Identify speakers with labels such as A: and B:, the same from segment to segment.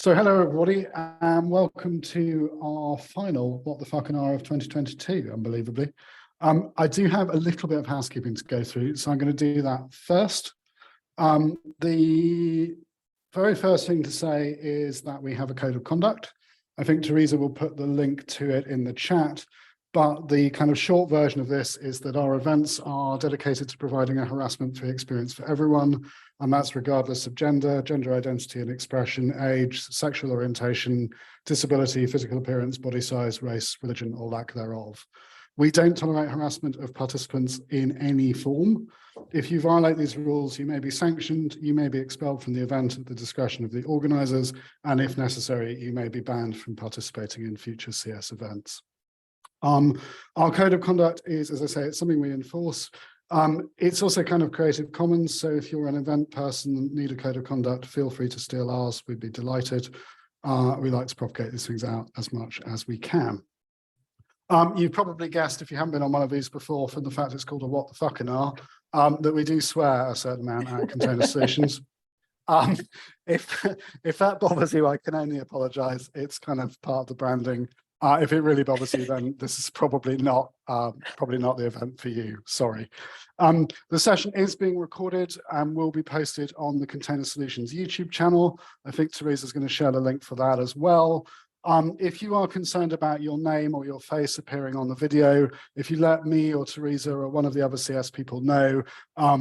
A: So hello everybody, and welcome to our final What the Fucking R of 2022, unbelievably. I do have a little bit of housekeeping to go through, so I'm going to do that first. The very first thing to say is that we have a code of conduct. I think Teresa will put the link to it in the chat, but the kind of short version of this is that our events are dedicated to providing a harassment-free experience for everyone, and that's regardless of gender, gender identity and expression, age, sexual orientation, disability, physical appearance, body size, race, religion, or lack thereof. We don't tolerate harassment of participants in any form. If you violate these rules, you may be sanctioned, you may be expelled from the event at the discretion of the organisers, and if necessary, you may be banned from participating in future CS events. Our code of conduct is, as I say, it's something we enforce. It's also kind of Creative Commons, so if you're an event person and need a code of conduct, feel free to steal ours, we'd be delighted. We like to propagate these things out as much as we can. You've probably guessed, if you haven't been on one of these before, from the fact it's called a What the Fucking R, that we do swear a certain amount at Container Solutions. If that bothers you, I can only apologise. It's kind of part of the branding. If it really bothers you, then this is probably not the event for you. Sorry. The session is being recorded and will be posted on the Container Solutions YouTube channel. I think Teresa's going to share the link for that as well. If you are concerned about your name or your face appearing on the video, if you let me or Teresa or one of the other CS people know,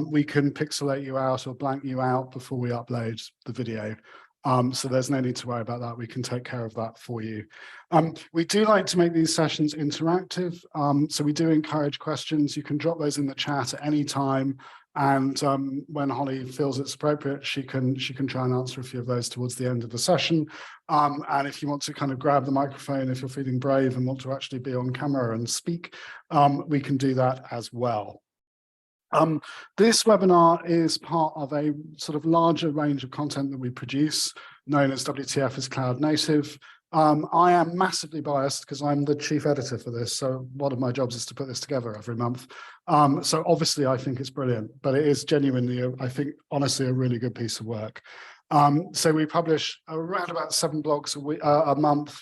A: we can pixelate you out or blank you out before we upload the video. So there's no need to worry about that. We can take care of that for you. We do like to make these sessions interactive. So we do encourage questions. You can drop those in the chat at any time. And when Holly feels it's appropriate, she can try and answer a few of those towards the end of the session. And if you want to kind of grab the microphone, if you're feeling brave and want to actually be on camera and speak, we can do that as well. This webinar is part of a sort of larger range of content that we produce, known as WTF is Cloud Native. I am massively biased because I'm the chief editor for this, so one of my jobs is to put this together every month. So obviously I think it's brilliant, but it is genuinely, I think, honestly, a really good piece of work. So we publish around about 7 blogs a month.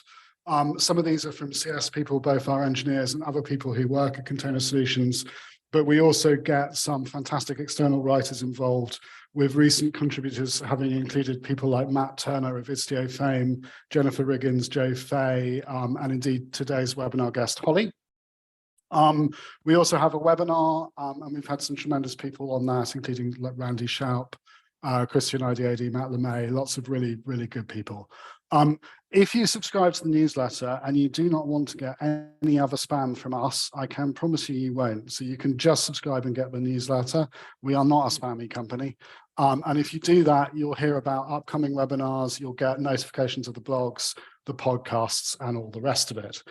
A: Some of these are from CS people, both our engineers and other people who work at Container Solutions. But we also get some fantastic external writers involved, with recent contributors having included people like Matt Turner of Istio fame, Jennifer Riggins, Joe Fay, and indeed today's webinar guest, Holly. We also have a webinar, and we've had some tremendous people on that, including like Randy Schaup, Christian Idiadi, Matt LeMay, lots of really, really good people. If you subscribe to the newsletter and you do not want to get any other spam from us, I can promise you won't. So you can just subscribe and get the newsletter. We are not a spammy company. And if you do that, you'll hear about upcoming webinars, you'll get notifications of the blogs, the podcasts, and all the rest of it.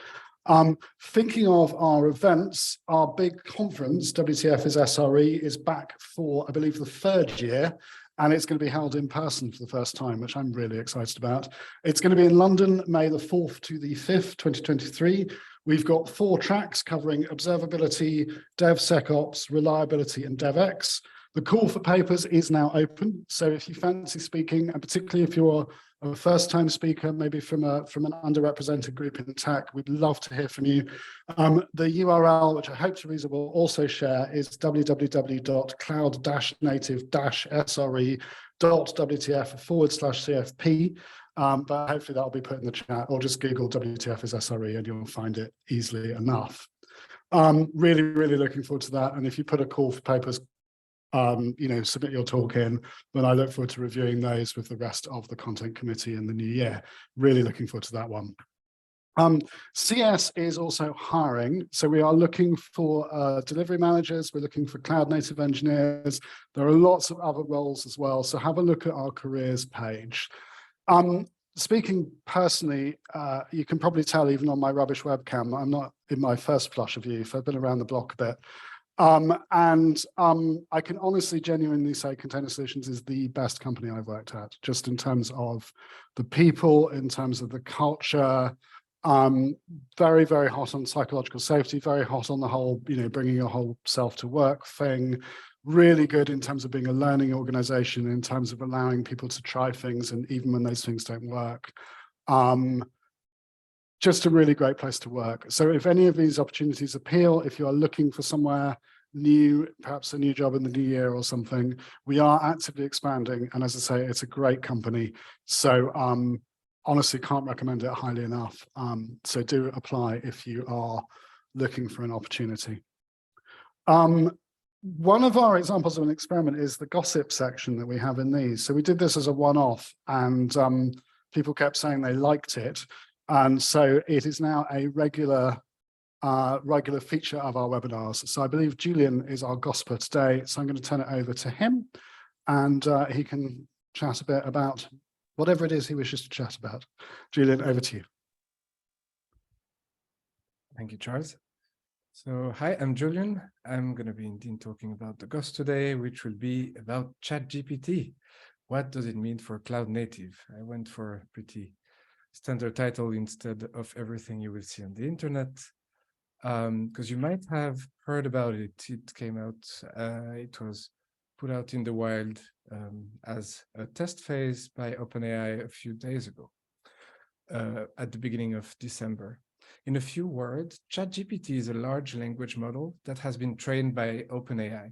A: Thinking of our events, our big conference, WTF is SRE, is back for, I believe, the 3rd year. And it's going to be held in person for the first time, which I'm really excited about. It's going to be in London, May the 4th to the 5th, 2023. We've got 4 tracks covering observability, DevSecOps, reliability, and DevX. The call for papers is now open. So if you fancy speaking, and particularly if you're a first-time speaker, maybe from an underrepresented group in tech, we'd love to hear from you. The URL, which I hope Teresa will also share, is www.cloud-native-sre.wtf/CFP. But hopefully that'll be put in the chat, or just Google WTF as SRE and you'll find it easily enough. Really, really looking forward to that. And if you put a call for papers, submit your talk in, then I look forward to reviewing those with the rest of the content committee in the new year. Really looking forward to that one. CS is also hiring. So we are looking for delivery managers. We're looking for cloud native engineers. There are lots of other roles as well. So have a look at our careers page. Speaking personally, you can probably tell even on my rubbish webcam, I'm not in my first flush of youth. I've been around the block a bit. I can honestly, genuinely say Container Solutions is the best company I've worked at, just in terms of the people, in terms of the culture, very, very hot on psychological safety, very hot on the whole, bringing your whole self to work thing. really good in terms of being a learning organization, in terms of allowing people to try things, and even when those things don't work. Just a really great place to work. So if any of these opportunities appeal, if you are looking for somewhere new, perhaps a new job in the new year or something, we are actively expanding. And as I say, it's a great company. So honestly, can't recommend it highly enough. So do apply if you are looking for an opportunity. One of our examples of an experiment is the gossip section that we have in these. So we did this as a one-off, and people kept saying they liked it. And so it is now a regular feature of our webinars. So I believe Julian is our gossiper today. So I'm going to turn it over to him, and he can chat a bit about whatever it is he wishes to chat about. Julian, over to you.
B: Thank you, Charles. So hi, I'm Julian. I'm going to be indeed talking about the GOS today, which will be about ChatGPT. What does it mean for cloud native? I went for a pretty standard title instead of everything you will see on the internet, because you might have heard about it. It came out, it was put out in the wild as a test phase by OpenAI a few days ago, at the beginning of December. In a few words, ChatGPT is a large language model that has been trained by OpenAI.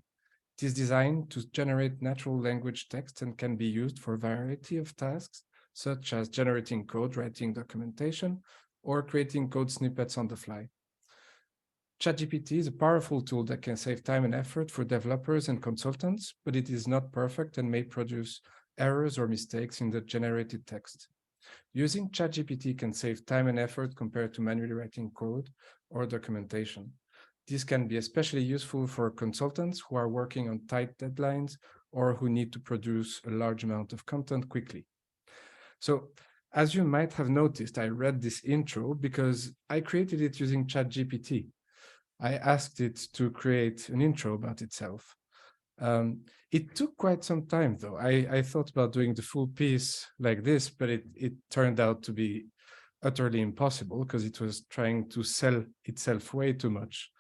B: It is designed to generate natural language text and can be used for a variety of tasks, such as generating code, writing documentation, or creating code snippets on the fly. ChatGPT is a powerful tool that can save time and effort for developers and consultants, but it is not perfect and may produce errors or mistakes in the generated text. Using ChatGPT can save time and effort compared to manually writing code or documentation. This can be especially useful for consultants who are working on tight deadlines or who need to produce a large amount of content quickly. So, as you might have noticed, I read this intro because I created it using ChatGPT. I asked it to create an intro about itself. It took quite some time, though. I thought about doing the full piece like this, but it turned out to be utterly impossible because it was trying to sell itself way too much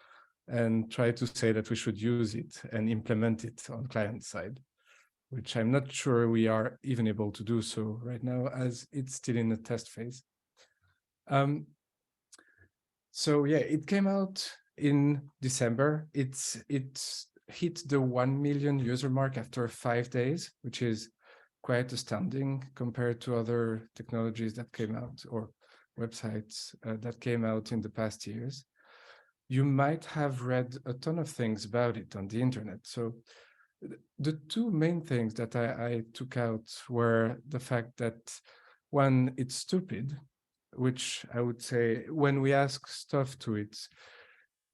B: and try to say that we should use it and implement it on client side, which I'm not sure we are even able to do so right now, as it's still in the test phase. So yeah, it came out in December. It hit the 1 million user mark after 5 days, which is quite astounding compared to other technologies that came out or websites that came out in the past years. You might have read a ton of things about it on the internet. So the two main things that I took out were the fact that, one, it's stupid, which I would say when we ask stuff to it,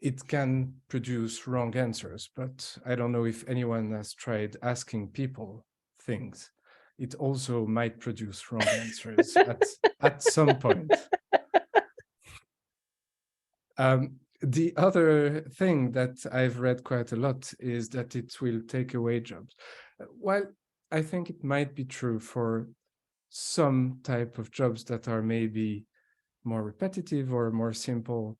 B: it can produce wrong answers, but I don't know if anyone has tried asking people things. It also might produce wrong answers at some point. The other thing that I've read quite a lot is that it will take away jobs. While I think it might be true for some type of jobs that are maybe more repetitive or more simple,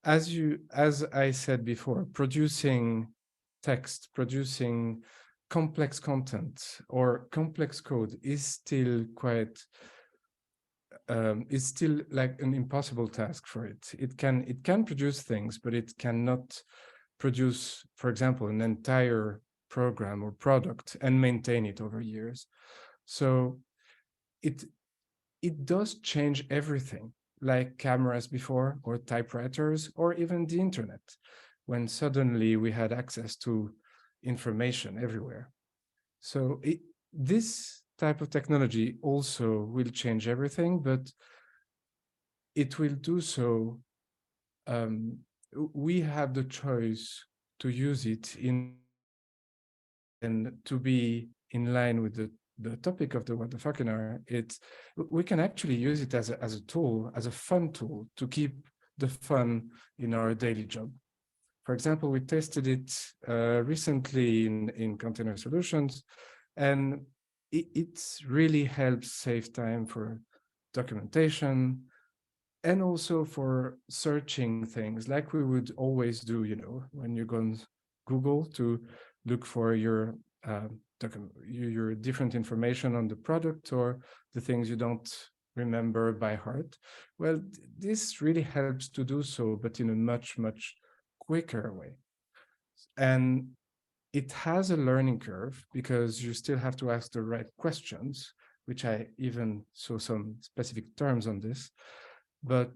B: as I said before, producing text, producing complex content or complex code is still quite is still like an impossible task for it. It can produce things, but it cannot produce, for example, an entire program or product and maintain it over years. So it does change everything, like cameras before, or typewriters, or even the internet, when suddenly we had access to information everywhere. So this type of technology also will change everything, but it will do so. We have the choice to use it and to be in line with the topic of the what the fucking. We can actually use it as a tool, as a fun tool to keep the fun in our daily job. For example, we tested it recently in container solutions, and it really helps save time for documentation and also for searching things like we would always do, when you go on Google to look for your different information on the product or the things you don't remember by heart. Well, this really helps to do so, but in a much, much quicker way. And it has a learning curve because you still have to ask the right questions, which I even saw some specific terms on this. But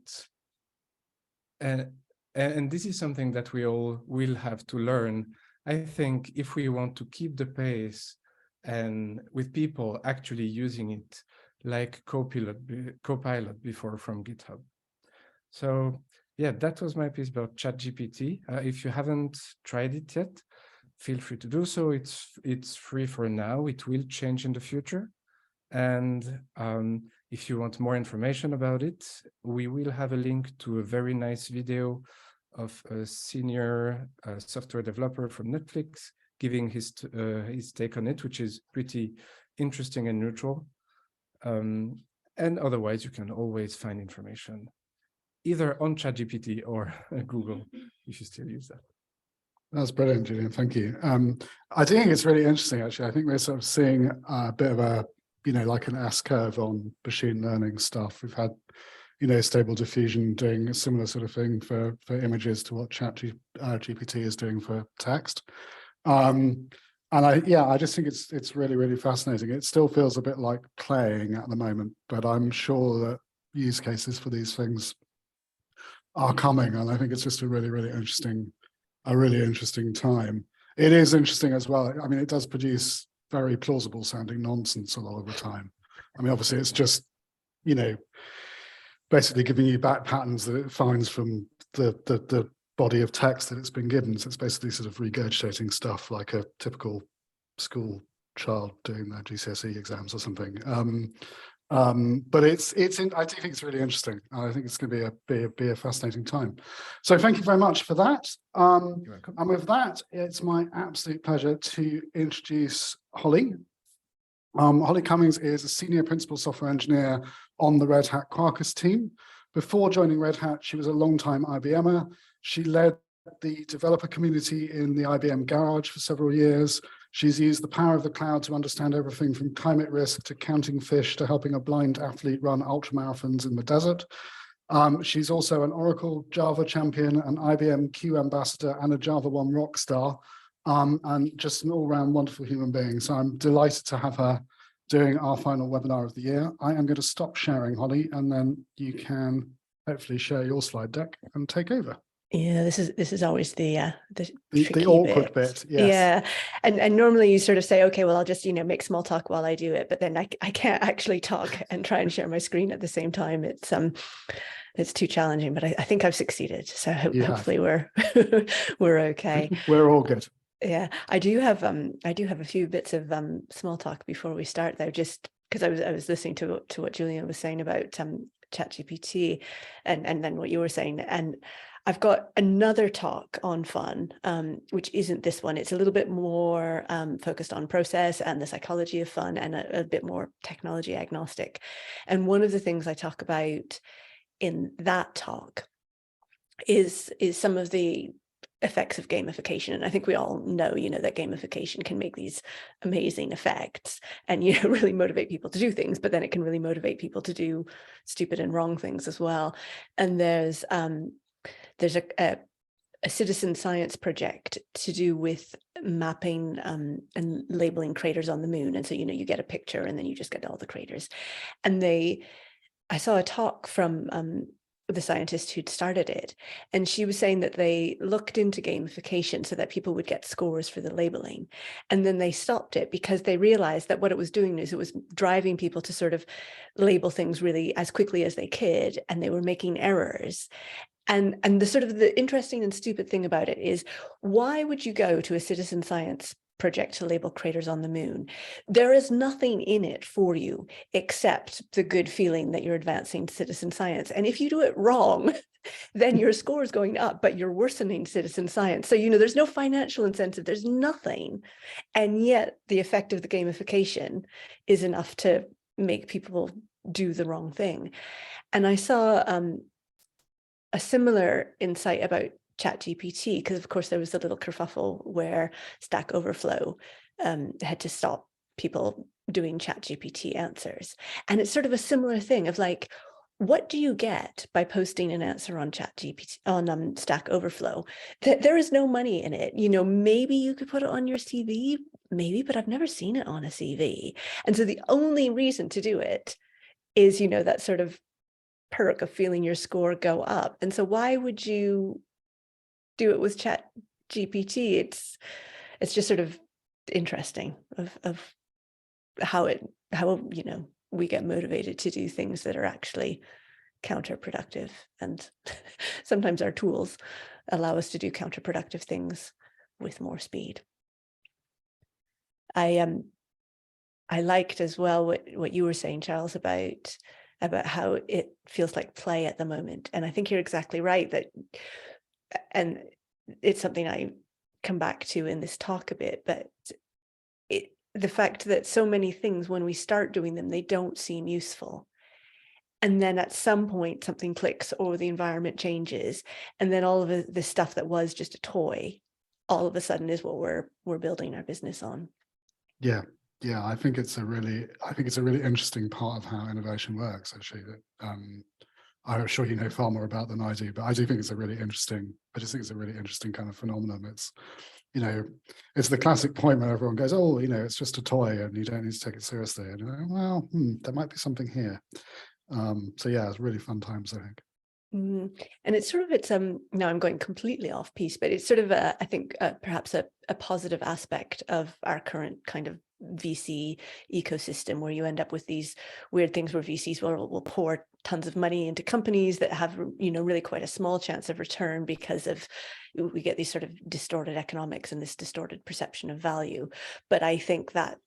B: and this is something that we all will have to learn, I think, if we want to keep the pace and with people actually using it like Copilot before from GitHub. So yeah, that was my piece about ChatGPT. If you haven't tried it yet, feel free to do so. It's free for now. It will change in the future. And if you want more information about it, we will have a link to a very nice video of a senior software developer from Netflix giving his take on it, which is pretty interesting and neutral. And otherwise, you can always find information either on ChatGPT or Google, if you still use that.
A: That's brilliant, Julian. Thank you. I think it's really interesting, actually. I think we're sort of seeing a bit of a, like an S-curve on machine learning stuff. We've had, Stable Diffusion doing a similar sort of thing for images to what ChatGPT is doing for text. And I just think it's really, really fascinating. It still feels a bit like playing at the moment, but I'm sure that use cases for these things are coming. And I think it's just a really, really interesting time. It is interesting as well. I mean, it does produce very plausible sounding nonsense a lot of the time. I mean, obviously it's just, basically giving you back patterns that it finds from the body of text that it's been given. So it's basically sort of regurgitating stuff like a typical school child doing their GCSE exams or something. But I do think it's really interesting. I think it's going to be a fascinating time. So thank you very much for that. And with that, it's my absolute pleasure to introduce Holly. Holly Cummins is a senior principal software engineer on the Red Hat Quarkus team. Before joining Red Hat, she was a long-time IBMer. She led the developer community in the IBM Garage for several years. She's used the power of the cloud to understand everything from climate risk to counting fish to helping a blind athlete run ultramarathons in the desert. She's also an Oracle Java champion, an IBM Q ambassador, and a Java 1 rock star, and just an all-round wonderful human being. So I'm delighted to have her doing our final webinar of the year. I am going to stop sharing, Holly, and then you can hopefully share your slide deck and take over.
C: Yeah, this is always the
A: awkward bit. Yes.
C: Yeah, and normally you sort of say, okay, well, I'll just make small talk while I do it, but then I can't actually talk and try and share my screen at the same time. It's too challenging, but I think I've succeeded. So hopefully we're okay.
A: We're all good.
C: Yeah, I do have a few bits of small talk before we start, though, just because I was listening to what Julian was saying about ChatGPT and then what you were saying, and I've got another talk on fun, which isn't this one. It's a little bit more focused on process and the psychology of fun, and a bit more technology agnostic. And one of the things I talk about in that talk is some of the effects of gamification. And I think we all know, that gamification can make these amazing effects and, really motivate people to do things, but then it can really motivate people to do stupid and wrong things as well. And there's a citizen science project to do with mapping and labeling craters on the moon. And so, you get a picture and then you just get all the craters. And I saw a talk from the scientist who'd started it, and she was saying that they looked into gamification so that people would get scores for the labeling, and then they stopped it because they realized that what it was doing is it was driving people to sort of label things really as quickly as they could, and they were making errors. And the sort of the interesting and stupid thing about it is, why would you go to a citizen science project to label craters on the moon? There is nothing in it for you except the good feeling that you're advancing citizen science. And if you do it wrong, then your score is going up, but you're worsening citizen science. So, there's no financial incentive, there's nothing. And yet the effect of the gamification is enough to make people do the wrong thing. And I saw a similar insight about ChatGPT, because of course there was a little kerfuffle where Stack Overflow had to stop people doing ChatGPT answers. And it's sort of a similar thing of like, what do you get by posting an answer on ChatGPT on Stack Overflow? There is no money in it. You know, maybe you could put it on your CV, maybe, but I've never seen it on a CV. And so the only reason to do it is, you know, that sort of perk of feeling your score go up. And so why would you do it with ChatGPT? It's just sort of interesting of how you know, we get motivated to do things that are actually counterproductive. And sometimes our tools allow us to do counterproductive things with more speed. I liked as well what you were saying, Charles, about how it feels like play at the moment. And I think you're exactly right that, and it's something I come back to in this talk a bit, but the fact that so many things, when we start doing them, they don't seem useful. And then at some point something clicks or the environment changes. And then all of the stuff that was just a toy, all of a sudden is what we're building our business on.
A: Yeah. Yeah, I think it's a really interesting part of how innovation works, actually. I'm sure you know far more about than I do, but I do think it's a really interesting, kind of phenomenon. It's, you know, it's the classic point where everyone goes, oh, you know, it's just a toy and you don't need to take it seriously. And you're like, well, there might be something here. So yeah, it's really fun times, I think.
C: And it's sort of, now I'm going completely off piece, but it's sort of, I think, perhaps a positive aspect of our current kind of VC ecosystem, where you end up with these weird things where VCs will pour tons of money into companies that have, you know, really quite a small chance of return because of, we get these sort of distorted economics and this distorted perception of value. But I think that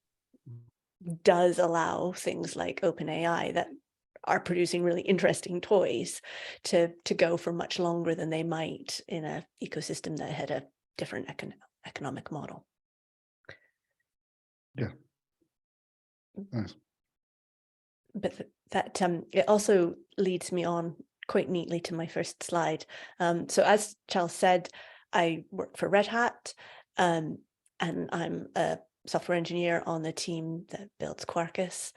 C: does allow things like OpenAI that are producing really interesting toys to go for much longer than they might in an ecosystem that had a different economic model.
A: Yeah. Nice.
C: But that it also leads me on quite neatly to my first slide. So as Charles said, I work for Red Hat, and I'm a software engineer on the team that builds Quarkus.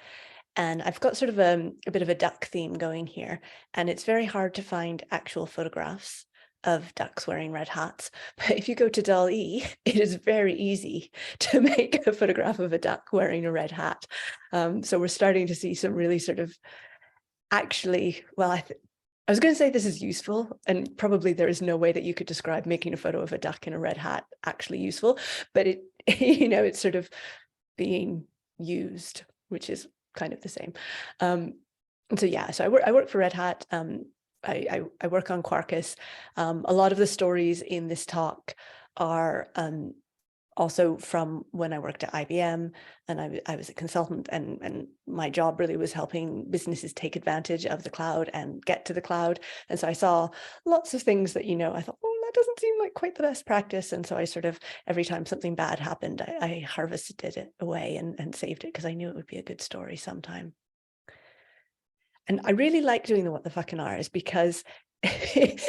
C: And I've got sort of a bit of a duck theme going here. And it's very hard to find actual photographs of ducks wearing red hats. But if you go to DALL-E, it is very easy to make a photograph of a duck wearing a red hat. So we're starting to see some really sort of actually, well, I was going to say this is useful, and probably there is no way that you could describe making a photo of a duck in a red hat actually useful, but it, you know, it's sort of being used, which is kind of the same. And so yeah, so I work for Red Hat. I work on Quarkus. A lot of the stories in this talk are also from when I worked at IBM, and I was a consultant, and my job really was helping businesses take advantage of the cloud and get to the cloud. And so I saw lots of things that, you know, I thought, oh, that doesn't seem like quite the best practice. And so I sort of, every time something bad happened, I harvested it away and saved it because I knew it would be a good story sometime. And I really like doing the what the fucking R's because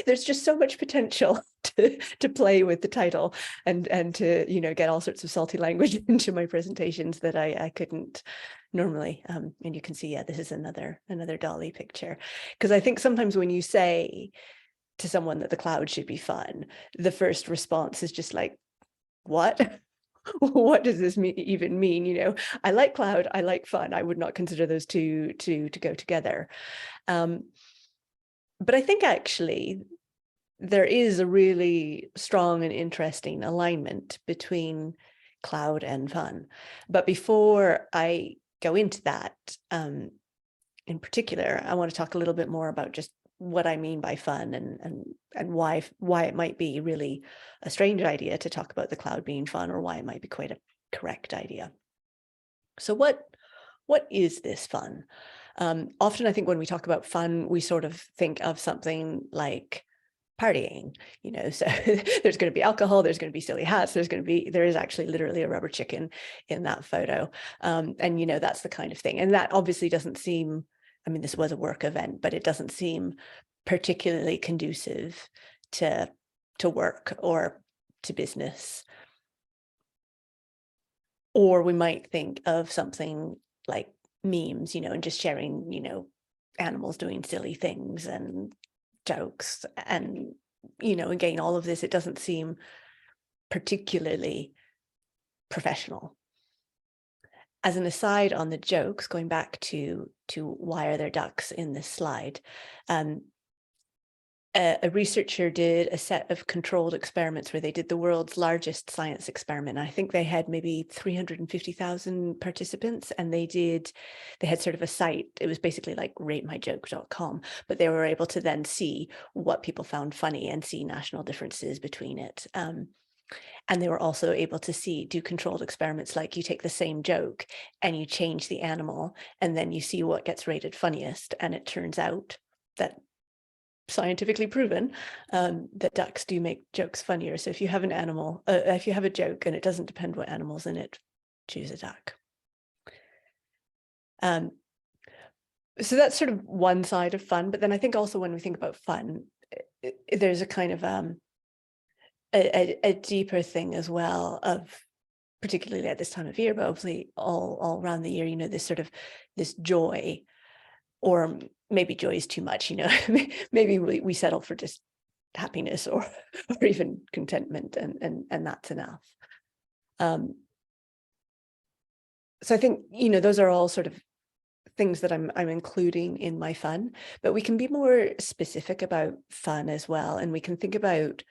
C: there's just so much potential to play with the title and to, you know, get all sorts of salty language into my presentations that I couldn't normally. And you can see, yeah, this is another DALL-E picture. Because I think sometimes when you say to someone that the cloud should be fun, the first response is just like, what? What does this even mean? You know, I like cloud, I like fun. I would not consider those two to go together. But I think actually there is a really strong and interesting alignment between cloud and fun. But before I go into that, in particular, I want to talk a little bit more about just what I mean by fun and why it might be really a strange idea to talk about the cloud being fun, or why it might be quite a correct idea. So what is this fun? Often I think when we talk about fun, we sort of think of something like partying, you know, so there's going to be alcohol, there's going to be silly hats, there is actually literally a rubber chicken in that photo. And, you know, that's the kind of thing. And that obviously doesn't seem, I mean, this was a work event, but it doesn't seem particularly conducive to to work or to business. Or we might think of something like memes, and just sharing, animals doing silly things and jokes. And, again, all of this, it doesn't seem particularly professional. As an aside on the jokes, going back to why are there ducks in this slide, a researcher did a set of controlled experiments where they did the world's largest science experiment. I think they had maybe 350,000 participants, and they had sort of a site. It was basically like ratemyjoke.com, but they were able to then see what people found funny and see national differences between it. And they were also able to do controlled experiments, like you take the same joke and you change the animal, and then you see what gets rated funniest. And it turns out that, scientifically proven, that ducks do make jokes funnier. So if you have an animal, if you have a joke and it doesn't depend what animal's in it, choose a duck. So that's sort of one side of fun. But then I think also when we think about fun, there's a kind of a deeper thing as well, of particularly at this time of year, but obviously all around the year, this sort of this joy, or maybe joy is too much, maybe we settle for just happiness or even contentment, and that's enough. So I think, those are all sort of things that I'm including in my fun, but we can be more specific about fun as well. And we can think about,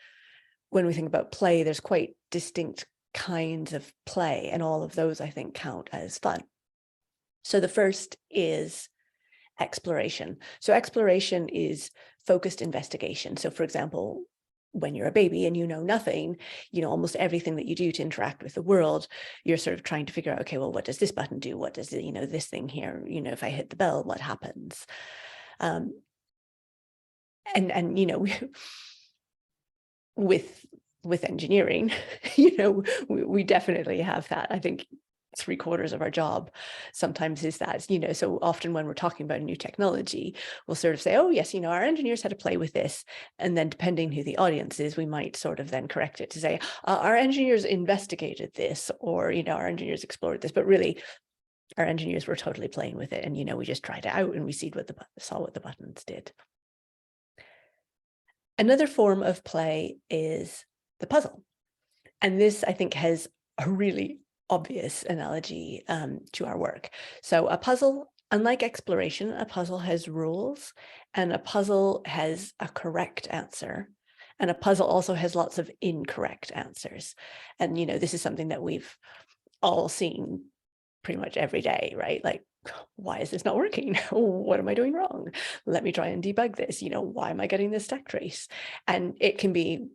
C: when we think about play, there's quite distinct kinds of play, and all of those, I think, count as fun. So the first is exploration. So exploration is focused investigation. So for example, when you're a baby and you know nothing, almost everything that you do to interact with the world, you're sort of trying to figure out, okay, well, what does this button do? What does this thing here, if I hit the bell, what happens? And with engineering, we definitely have that. I think 3/4 of our job sometimes is that, so often when we're talking about a new technology, we'll sort of say, oh yes, our engineers had to play with this. And then depending who the audience is, we might sort of then correct it to say, our engineers investigated this, or, our engineers explored this, but really our engineers were totally playing with it. And, we just tried it out and we saw what the buttons did. Another form of play is the puzzle. And this, I think, has a really obvious analogy to our work. So a puzzle, unlike exploration, a puzzle has rules, and a puzzle has a correct answer. And a puzzle also has lots of incorrect answers. And, this is something that we've all seen pretty much every day, right? Like, why is this not working? What am I doing wrong? Let me try and debug this. Why am I getting this stack trace? And it can be,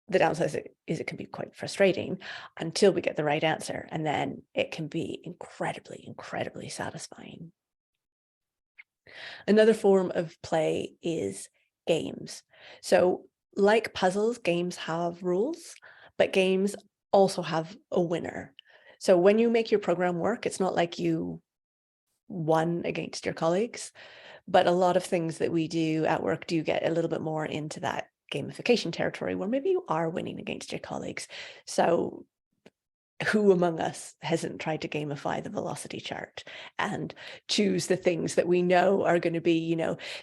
C: the downside is it can be quite frustrating until we get the right answer. And then it can be incredibly, incredibly satisfying. Another form of play is games. So like puzzles, games have rules, but games also have a winner. So when you make your program work, it's not like you won against your colleagues, but a lot of things that we do at work do get a little bit more into that gamification territory, where maybe you are winning against your colleagues. So who among us hasn't tried to gamify the velocity chart and choose the things that we know are going to be,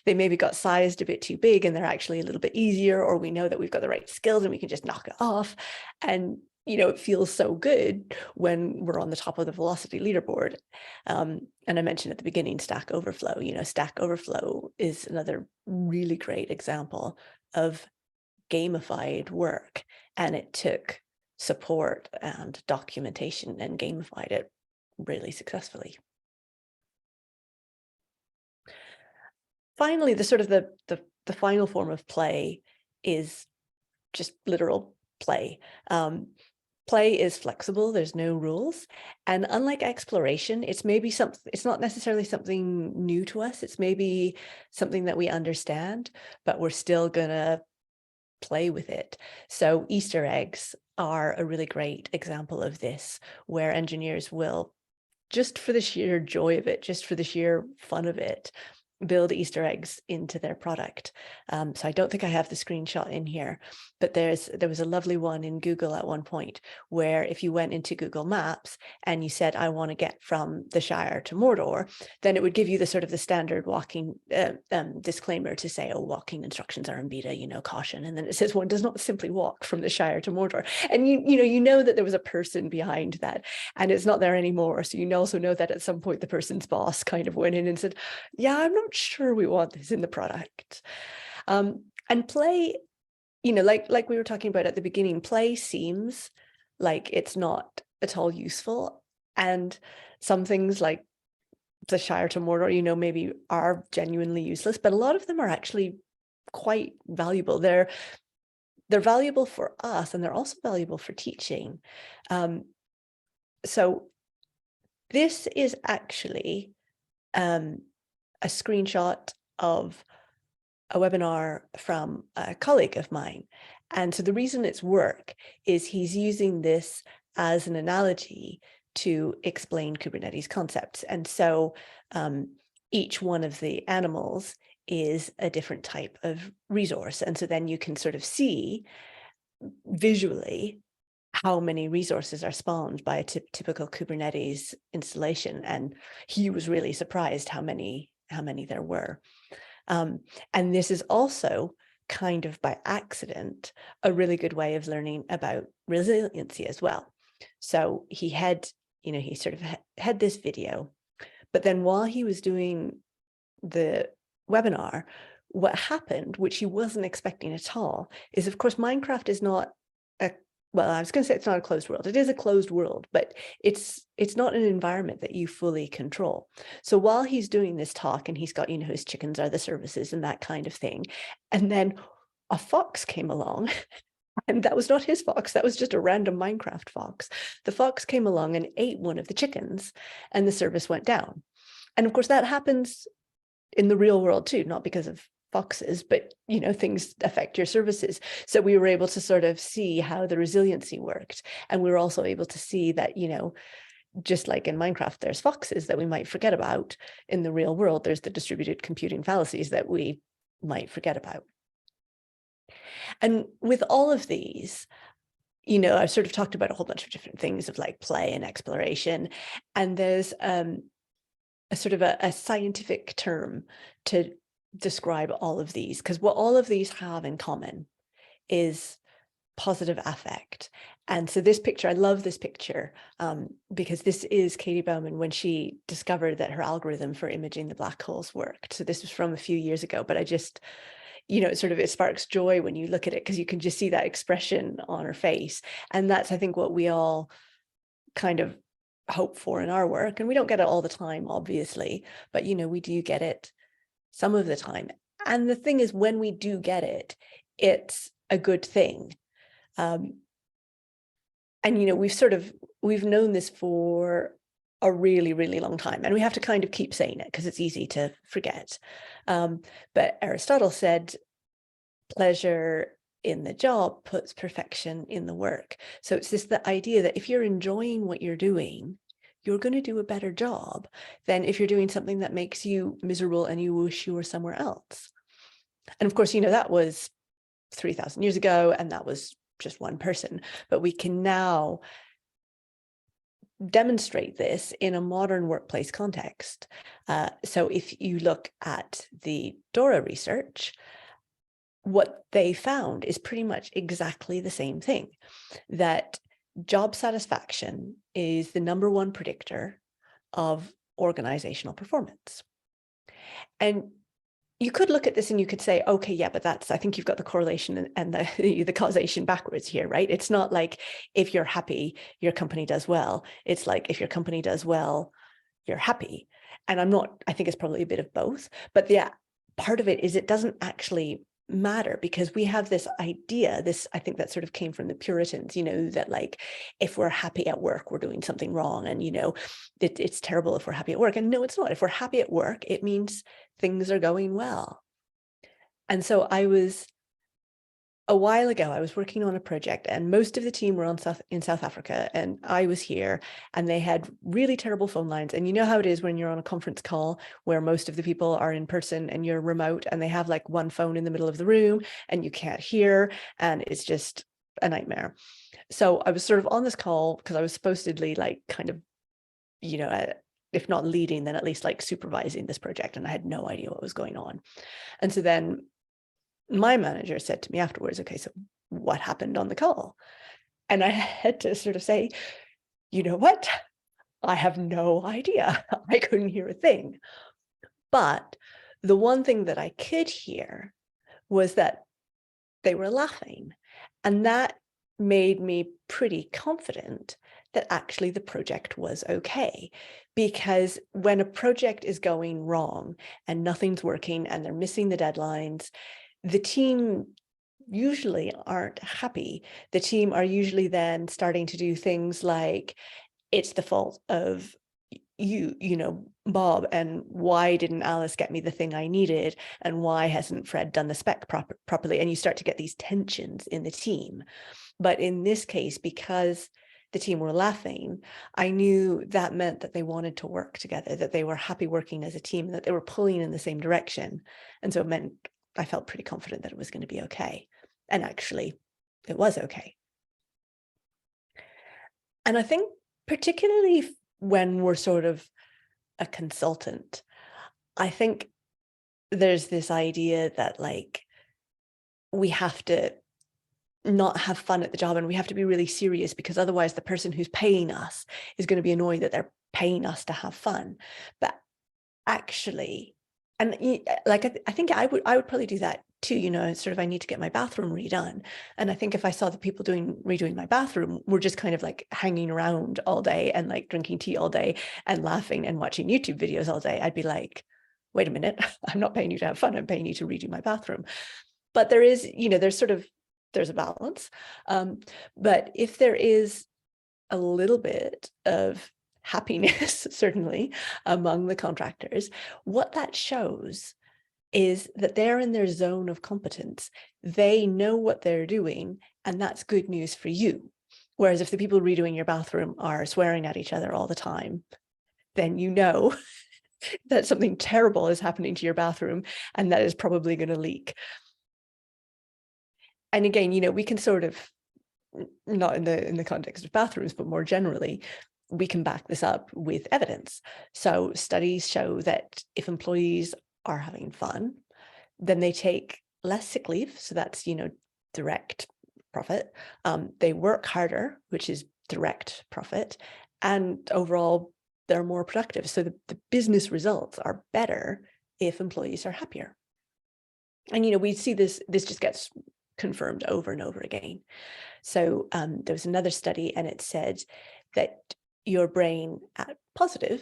C: they maybe got sized a bit too big and they're actually a little bit easier, or we know that we've got the right skills and we can just knock it off. And it feels so good when we're on the top of the velocity leaderboard. And I mentioned at the beginning, Stack Overflow. Stack Overflow is another really great example of gamified work. And it took support and documentation and gamified it really successfully. Finally, the final form of play is just literal play. Play is flexible, there's no rules. And unlike exploration, it's not necessarily something new to us. It's maybe something that we understand, but we're still gonna play with it. So Easter eggs are a really great example of this, where engineers will, just for the sheer joy of it, just for the sheer fun of it, build Easter eggs into their product. So I don't think I have the screenshot in here, but there was a lovely one in Google at one point where if you went into Google Maps and you said, I want to get from the Shire to Mordor, then it would give you the sort of the standard walking disclaimer to say, oh, walking instructions are in beta, caution. And then it says one does not simply walk from the Shire to Mordor. And you know that there was a person behind that, and it's not there anymore. So you also know that at some point the person's boss kind of went in and said, yeah, I'm not sure we want this in the product. And play, like we were talking about at the beginning, play seems like it's not at all useful. And some things like the Shire to Mordor, maybe are genuinely useless, but a lot of them are actually quite valuable. They're valuable for us, and they're also valuable for teaching. So this is actually a screenshot of a webinar from a colleague of mine. And so the reason it's work is he's using this as an analogy to explain Kubernetes concepts. And so each one of the animals is a different type of resource. And so then you can sort of see visually how many resources are spawned by a typical Kubernetes installation. And he was really surprised how many there were. And this is also kind of by accident a really good way of learning about resiliency as well. So he had, he sort of had this video, but then while he was doing the webinar, what happened, which he wasn't expecting at all, is of course Minecraft is not well, I was going to say it's not a closed world. It is a closed world, but it's not an environment that you fully control. So while he's doing this talk and he's got, his chickens are the services and that kind of thing, and then a fox came along, and that was not his fox. That was just a random Minecraft fox. The fox came along and ate one of the chickens, and the service went down. And of course, that happens in the real world too, not because of foxes, but things affect your services. So we were able to sort of see how the resiliency worked, and we were also able to see that just like in Minecraft there's foxes that we might forget about, in the real world there's the distributed computing fallacies that we might forget about. And with all of these, I've sort of talked about a whole bunch of different things of like play and exploration, and there's a sort of a scientific term to describe all of these, because what all of these have in common is positive affect. And so this picture, I love this picture because this is Katie Bowman when she discovered that her algorithm for imaging the black holes worked. So this was from a few years ago, but I just, it sparks joy when you look at it, because you can just see that expression on her face. And that's, I think, what we all kind of hope for in our work. And we don't get it all the time, obviously, but we do get it some of the time. And the thing is, when we do get it, it's a good thing. And we've known this for a really, really long time, and we have to kind of keep saying it because it's easy to forget. But Aristotle said, pleasure in the job puts perfection in the work. So it's the idea that if you're enjoying what you're doing, you're going to do a better job than if you're doing something that makes you miserable and you wish you were somewhere else. And of course, that was 3,000 years ago, and that was just one person. But we can now demonstrate this in a modern workplace context. So if you look at the DORA research, what they found is pretty much exactly the same thing, that job satisfaction is the #1 predictor of organizational performance. And you could look at this and you could say, okay, yeah, but I think you've got the correlation and the causation backwards here, right? It's not like if you're happy, your company does well. It's like if your company does well, you're happy. And I think it's probably a bit of both, but yeah, part of it is it doesn't actually matter, because we have this idea, I think that sort of came from the Puritans, that like, if we're happy at work, we're doing something wrong. And, it's terrible if we're happy at work. And no, it's not. If we're happy at work, it means things are going well. And so I was a while ago, I was working on a project and most of the team were in South Africa and I was here, and they had really terrible phone lines. And you know how it is when you're on a conference call where most of the people are in person and you're remote and they have like one phone in the middle of the room and you can't hear, and it's just a nightmare. So I was sort of on this call because I was supposedly like kind of, you know, if not leading, then at least like supervising this project, and I had no idea what was going on. And so then my manager said to me afterwards, okay, so what happened on the call? And I had to sort of say, you know what? I have no idea. I couldn't hear a thing. But the one thing that I could hear was that they were laughing. And that made me pretty confident that actually the project was okay. Because when a project is going wrong and nothing's working and they're missing the deadlines, the team usually aren't happy. The team are usually then starting to do things like, it's the fault of you know, Bob, and why didn't Alice get me the thing I needed? And why hasn't Fred done the spec properly? And you start to get these tensions in the team. But in this case, because the team were laughing, I knew that meant that they wanted to work together, that they were happy working as a team, that they were pulling in the same direction. And so it meant I felt pretty confident that it was going to be okay. And actually, it was okay. And I think particularly when we're sort of a consultant, I think there's this idea that like we have to not have fun at the job and we have to be really serious, because otherwise the person who's paying us is going to be annoyed that they're paying us to have fun. But actually, and like I think I would probably do that too, you know, sort of I need to get my bathroom redone. And I think if I saw the people redoing my bathroom were just kind of like hanging around all day and like drinking tea all day and laughing and watching YouTube videos all day, I'd be like, wait a minute, I'm not paying you to have fun, I'm paying you to redo my bathroom. But there is, you know, there's a balance. But if there is a little bit of happiness, certainly among the contractors, what that shows is that they're in their zone of competence. They know what they're doing, and that's good news for you. Whereas if the people redoing your bathroom are swearing at each other all the time, then you know that something terrible is happening to your bathroom, and that is probably going to leak. And again, you know, we can sort of, not in the context of bathrooms, but more generally, we can back this up with evidence. So studies show that if employees are having fun, then they take less sick leave. So that's, you know, direct profit. They work harder, which is direct profit. And overall, they're more productive. So the business results are better if employees are happier. And, you know, we see this just gets confirmed over and over again. So there was another study and it said that your brain at positive,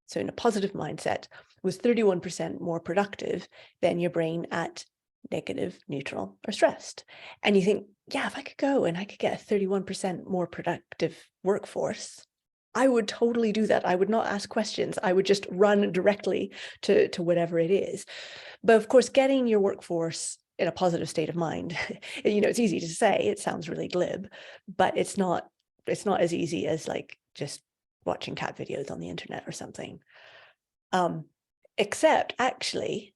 C: so in a positive mindset, was 31% more productive than your brain at negative, neutral, or stressed. And you think, yeah, if I could go and I could get a 31% more productive workforce, I would totally do that. I would not ask questions. I would just run directly to whatever it is. But of course, getting your workforce in a positive state of mind, you know, it's easy to say, it sounds really glib, but it's not as easy as like just watching cat videos on the internet or something. Except actually,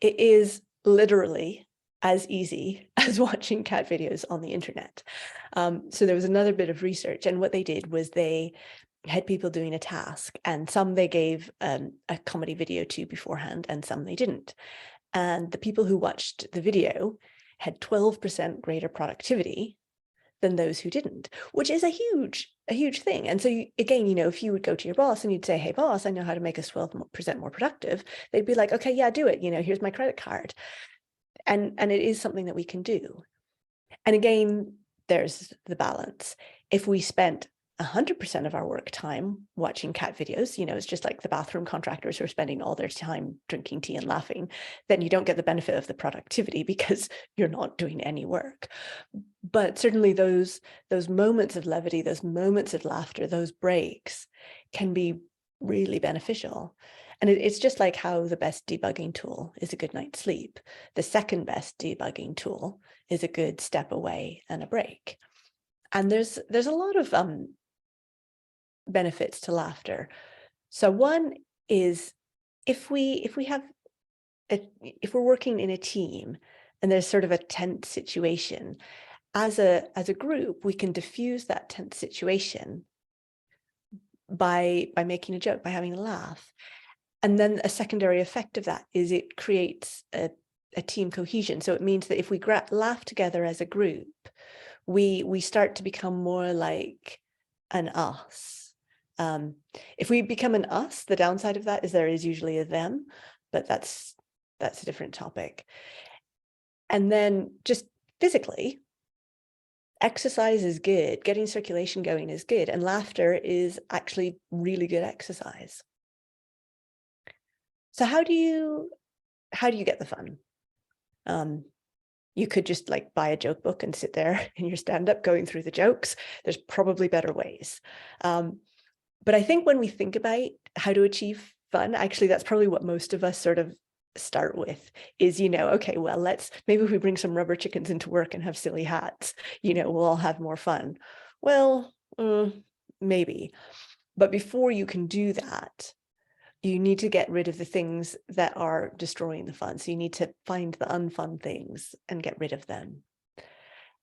C: it is literally as easy as watching cat videos on the internet. So there was another bit of research, and what they did was they had people doing a task, and some they gave a comedy video to beforehand, and some they didn't. And the people who watched the video had 12% greater productivity than those who didn't, which is a huge thing. And so again, you know, if you would go to your boss and you'd say, hey boss, I know how to make us 12% more productive, they'd be like, okay, yeah, do it. You know, here's my credit card. And it is something that we can do. And again, there's the balance. If we spent 100% of our work time watching cat videos, you know, it's just like the bathroom contractors who are spending all their time drinking tea and laughing, then you don't get the benefit of the productivity because you're not doing any work. But certainly those moments of levity, those moments of laughter, those breaks can be really beneficial. And it's just like how the best debugging tool is a good night's sleep. The second best debugging tool is a good step away and a break. And there's a lot of benefits to laughter. So one is if we're working in a team and there's sort of a tense situation, as a group, we can diffuse that tense situation by making a joke, by having a laugh. And then a secondary effect of that is it creates a team cohesion. So it means that if we laugh together as a group, we start to become more like an us. If we become an us, the downside of that is there is usually a them, but that's a different topic. And then just physically, exercise is good, getting circulation going is good, and laughter is actually really good exercise. So how do you get the fun? You could just like buy a joke book and sit there in your stand-up going through the jokes. There's probably better ways. But I think when we think about how to achieve fun, actually, that's probably what most of us sort of start with is, okay, well, maybe if we bring some rubber chickens into work and have silly hats, we'll all have more fun. Well, maybe. But before you can do that, you need to get rid of the things that are destroying the fun. So you need to find the unfun things and get rid of them.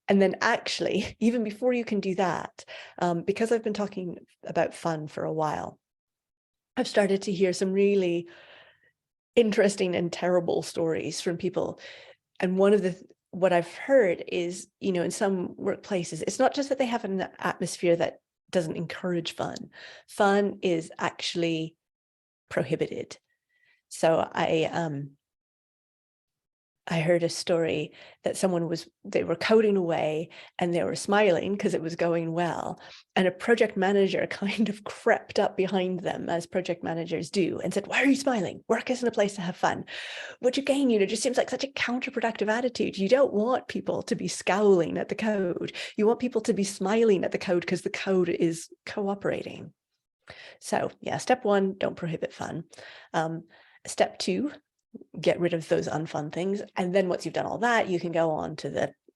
C: And then actually, even before you can do that, because I've been talking about fun for a while, I've started to hear some really interesting and terrible stories from people. And what I've heard is, in some workplaces, it's not just that they have an atmosphere that doesn't encourage fun. Fun is actually prohibited. So I heard a story that they were coding away and they were smiling because it was going well. And a project manager kind of crept up behind them, as project managers do, and said, "Why are you smiling? Work isn't a place to have fun." Which again, just seems like such a counterproductive attitude. You don't want people to be scowling at the code. You want people to be smiling at the code because the code is cooperating. So yeah, step one, don't prohibit fun. Step two, get rid of those unfun things. And then once you've done all that, you can go on to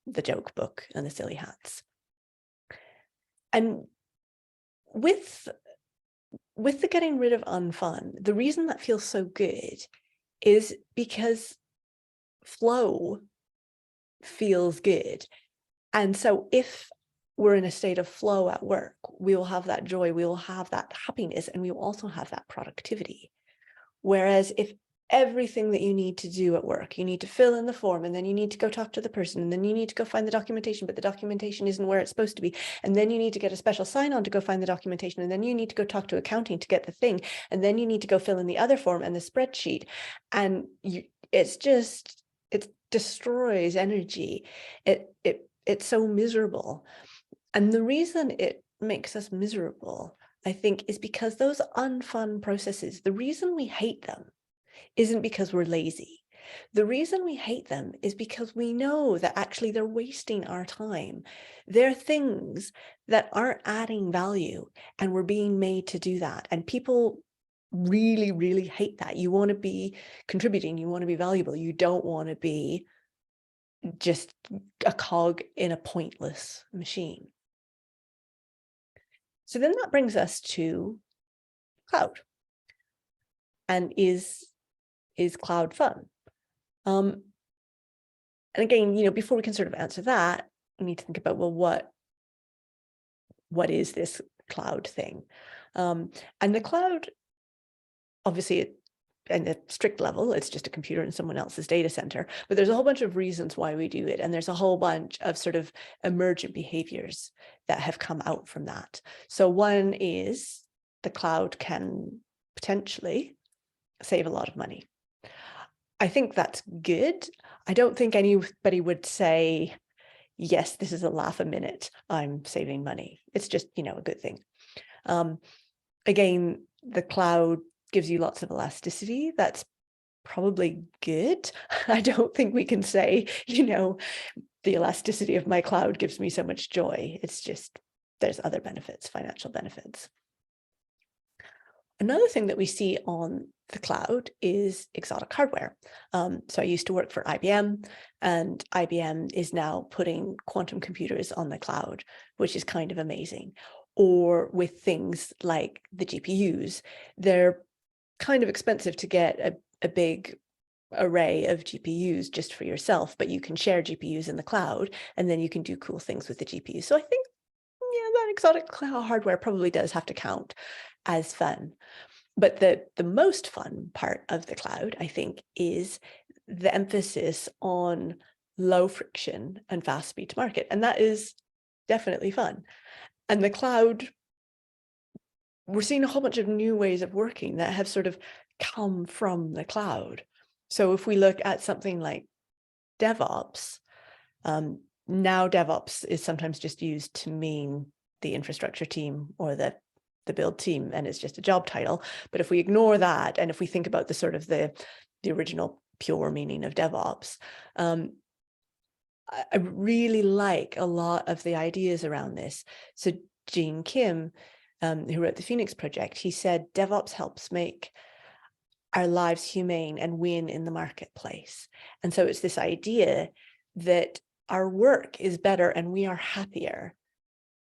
C: the joke book and the silly hats. And with the getting rid of unfun, the reason that feels so good is because flow feels good. And so if we're in a state of flow at work, we will have that joy, we will have that happiness, and we will also have that productivity. Whereas if everything that you need to do at work, you need to fill in the form, and then you need to go talk to the person, and then you need to go find the documentation, but the documentation isn't where it's supposed to be, and then you need to get a special sign-on to go find the documentation, and then you need to go talk to accounting to get the thing, and then you need to go fill in the other form and the spreadsheet, and it destroys energy. It's so miserable. And the reason it makes us miserable, I think, is because those unfun processes, the reason we hate them isn't because we're lazy. The reason we hate them is because we know that actually they're wasting our time. They're things that aren't adding value, and we're being made to do that. And people really, really hate that. You want to be contributing, you want to be valuable. You don't want to be just a cog in a pointless machine. So then that brings us to cloud. And is cloud fun? And again, before we can sort of answer that, we need to think about, well, what is this cloud thing? And the cloud, obviously, at a strict level, it's just a computer in someone else's data center, but there's a whole bunch of reasons why we do it. And there's a whole bunch of sort of emergent behaviors that have come out from that. So one is the cloud can potentially save a lot of money. I think that's good. I don't think anybody would say, yes, this is a laugh a minute, I'm saving money. It's just, a good thing. Again, the cloud gives you lots of elasticity. That's probably good. I don't think we can say, the elasticity of my cloud gives me so much joy. It's just, there's other benefits, financial benefits. Another thing that we see on the cloud is exotic hardware. So I used to work for IBM, and IBM is now putting quantum computers on the cloud, which is kind of amazing. Or with things like the GPUs, they're kind of expensive to get a big array of GPUs just for yourself, but you can share GPUs in the cloud, and then you can do cool things with the GPUs. So I think, yeah, that exotic cloud hardware probably does have to count as fun. But the most fun part of the cloud, I think, is the emphasis on low friction and fast speed to market. And that is definitely fun. And the cloud, we're seeing a whole bunch of new ways of working that have sort of come from the cloud. So if we look at something like DevOps, now DevOps is sometimes just used to mean the infrastructure team or the build team, and it's just a job title. But if we ignore that, and if we think about the sort of the original pure meaning of DevOps, I really like a lot of the ideas around this. So Gene Kim, who wrote the Phoenix Project, he said, DevOps helps make our lives humane and win in the marketplace. And so it's this idea that our work is better and we are happier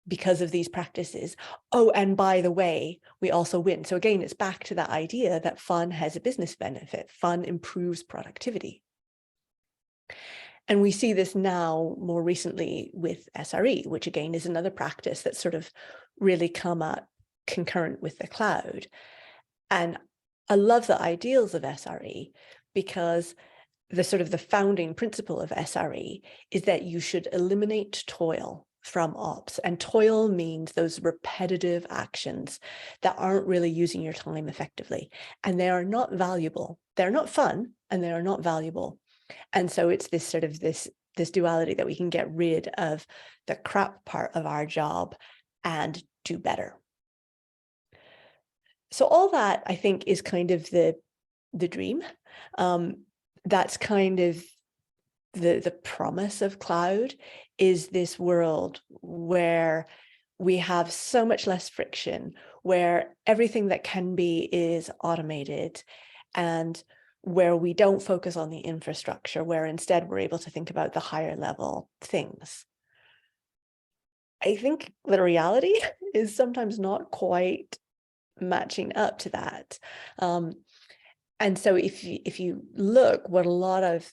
C: because of these practices. Oh, and by the way, we also win. So again, it's back to that idea that fun has a business benefit. Fun improves productivity. And we see this now more recently with SRE, which again is another practice that's sort of really come up concurrent with the cloud. And I love the ideals of SRE because the sort of the founding principle of SRE is that you should eliminate toil from ops. And toil means those repetitive actions that aren't really using your time effectively. And they are not valuable. They're not fun, and they are not valuable. And so it's this sort of this duality that we can get rid of the crap part of our job and do better. So all that, I think, is kind of the dream. That's kind of the promise of cloud, is this world where we have so much less friction, where everything that can be is automated, and where we don't focus on the infrastructure, where instead we're able to think about the higher level things. I think the reality is sometimes not quite matching up to that. And so if you look, what a lot of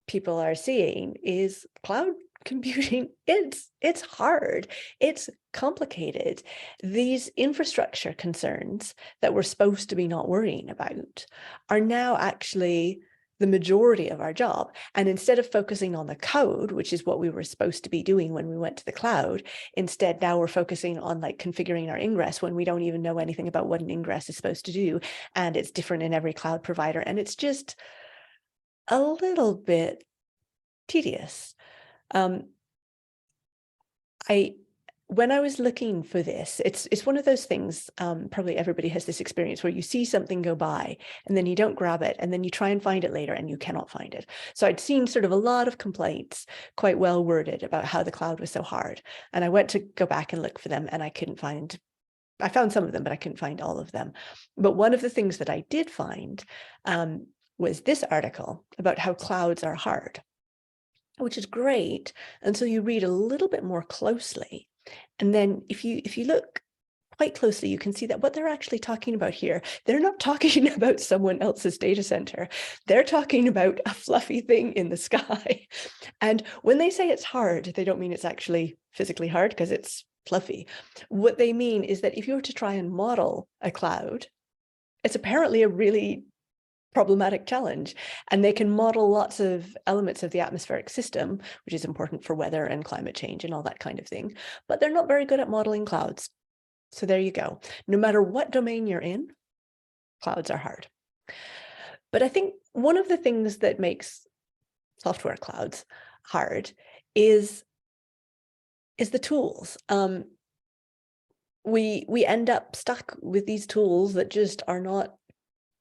C: people are seeing is cloud computing, it's hard, it's complicated. These infrastructure concerns that we're supposed to be not worrying about are now actually the majority of our job. And instead of focusing on the code, which is what we were supposed to be doing when we went to the cloud, instead now we're focusing on like configuring our ingress when we don't even know anything about what an ingress is supposed to do. And it's different in every cloud provider. And it's just a little bit tedious. When I was looking for this, it's one of those things, probably everybody has this experience where you see something go by and then you don't grab it and then you try and find it later and you cannot find it. So I'd seen sort of a lot of complaints, quite well worded, about how the cloud was so hard. And I went to go back and look for them and I found some of them, but I couldn't find all of them. But one of the things that I did find was this article about how clouds are hard, which is great until you read a little bit more closely. And then if you look quite closely, you can see that what they're actually talking about here, they're not talking about someone else's data center. They're talking about a fluffy thing in the sky. And when they say it's hard, they don't mean it's actually physically hard because it's fluffy. What they mean is that if you were to try and model a cloud, it's apparently a really problematic challenge. And they can model lots of elements of the atmospheric system, which is important for weather and climate change and all that kind of thing. But they're not very good at modeling clouds. So there you go. No matter what domain you're in, clouds are hard. But I think one of the things that makes software clouds hard is the tools. We end up stuck with these tools that just are not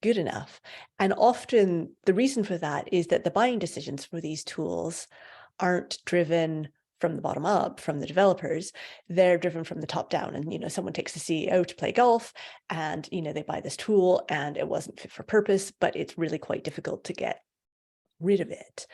C: good enough. And often the reason for that is that the buying decisions for these tools aren't driven from the bottom up, from the developers. They're driven from the top down. And, someone takes the CEO to play golf and, they buy this tool and it wasn't fit for purpose, but it's really quite difficult to get rid of it.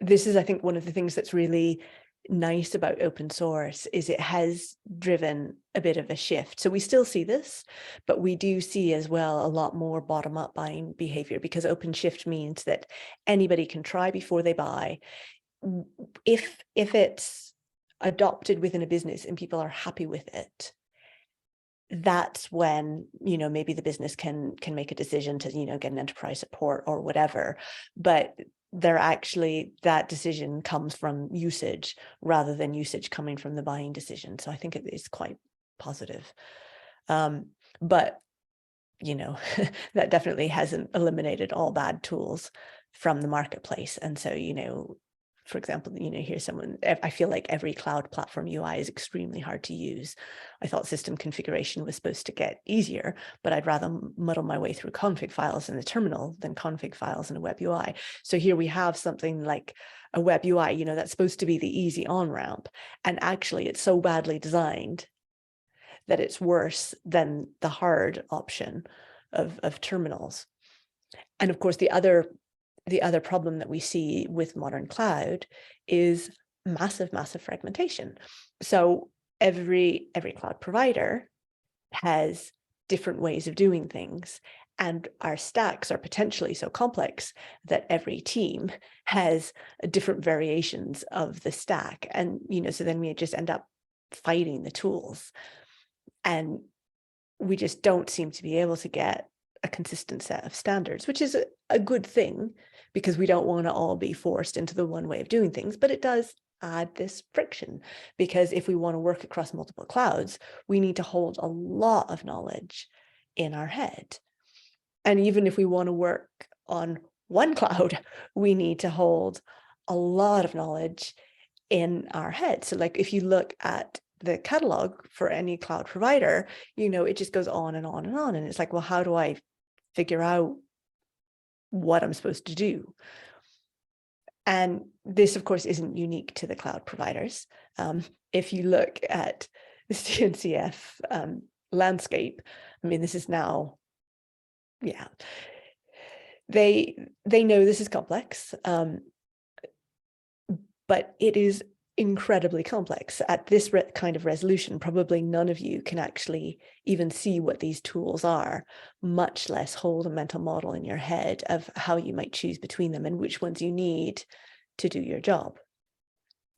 C: This is, I think, one of the things that's really nice about open source is it has driven a bit of a shift. So we still see this, but we do see as well a lot more bottom-up buying behavior, because open shift means that anybody can try before they buy. If it's adopted within a business and people are happy with it, that's when, maybe the business can make a decision to, get an enterprise support or whatever. But that decision comes from usage rather than usage coming from the buying decision. So I think it is quite positive. But, that definitely hasn't eliminated all bad tools from the marketplace. And so, for example, here's someone, I feel like every cloud platform UI is extremely hard to use. I thought system configuration was supposed to get easier, but I'd rather muddle my way through config files in the terminal than config files in a web UI. So here we have something like a web UI, that's supposed to be the easy on-ramp. And actually it's so badly designed that it's worse than the hard option of terminals. And of course, the other problem that we see with modern cloud is massive fragmentation. So every cloud provider has different ways of doing things, and our stacks are potentially so complex that every team has different variations of the stack. And, so then we just end up fighting the tools, and we just don't seem to be able to get a consistent set of standards, which is a good thing, because we don't want to all be forced into the one way of doing things. But it does add this friction, because if we want to work across multiple clouds, we need to hold a lot of knowledge in our head. And even if we want to work on one cloud, we need to hold a lot of knowledge in our head. So like if you look at the catalog for any cloud provider, it just goes on and on and on. And it's like, well, how do I figure out what I'm supposed to do? And this, of course, isn't unique to the cloud providers. If you look at the CNCF landscape, I mean, this is now, they know this is complex, but it is incredibly complex. At this kind of resolution, probably none of you can actually even see what these tools are, much less hold a mental model in your head of how you might choose between them and which ones you need to do your job.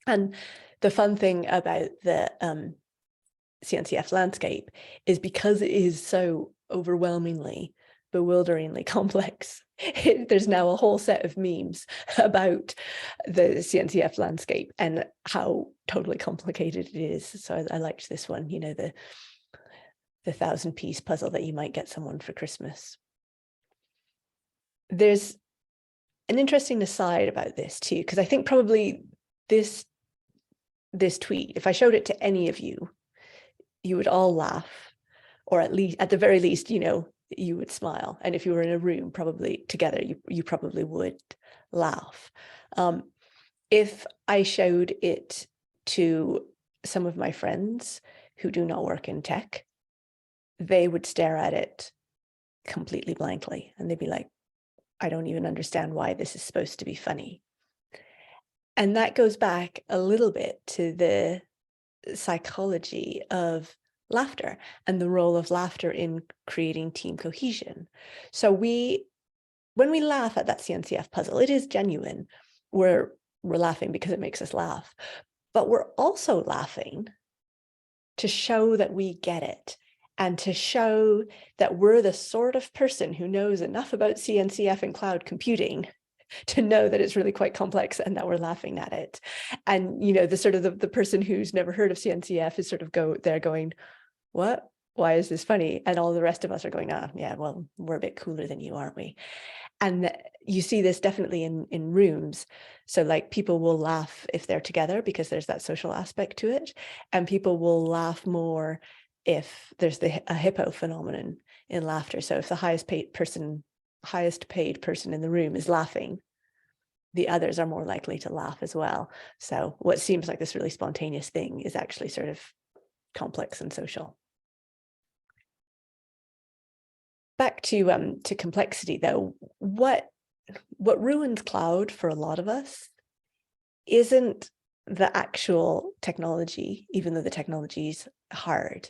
C: And the fun thing about the CNCF landscape is, because it is so overwhelmingly, bewilderingly complex, there's now a whole set of memes about the CNCF landscape and how totally complicated it is. So I liked this one, the 1,000-piece puzzle that you might get someone for Christmas. There's an interesting aside about this too, because I think probably this tweet, if I showed it to any of you, you would all laugh, or at the very least, you would smile. And if you were in a room probably together, you probably would laugh. If I showed it to some of my friends who do not work in tech, they would stare at it completely blankly. And they'd be like, I don't even understand why this is supposed to be funny. And that goes back a little bit to the psychology of laughter and the role of laughter in creating team cohesion. So when we laugh at that CNCF puzzle, it is genuine. We're laughing because it makes us laugh, but we're also laughing to show that we get it, and to show that we're the sort of person who knows enough about CNCF and cloud computing to know that it's really quite complex and that we're laughing at it. And, the sort of the person who's never heard of CNCF is sort of going, what? Why is this funny? And all the rest of us are going, yeah, well, we're a bit cooler than you, aren't we? And you see this definitely in rooms. So like people will laugh if they're together because there's that social aspect to it. And people will laugh more if there's a hippo phenomenon in laughter. So if the highest paid person in the room is laughing, the others are more likely to laugh as well. So what seems like this really spontaneous thing is actually sort of complex and social. Back to complexity though, what ruins cloud for a lot of us isn't the actual technology, even though the technology is hard.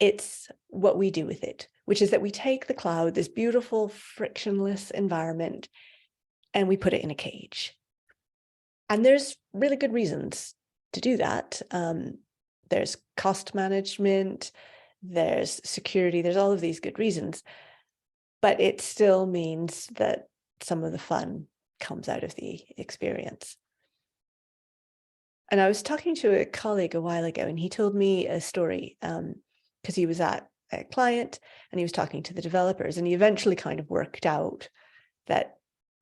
C: It's what we do with it, which is that we take the cloud, this beautiful frictionless environment, and we put it in a cage. And there's really good reasons to do that. There's cost management, there's security, there's all of these good reasons, but it still means that some of the fun comes out of the experience. And I was talking to a colleague a while ago, and he told me a story because he was at a client and he was talking to the developers, and he eventually kind of worked out that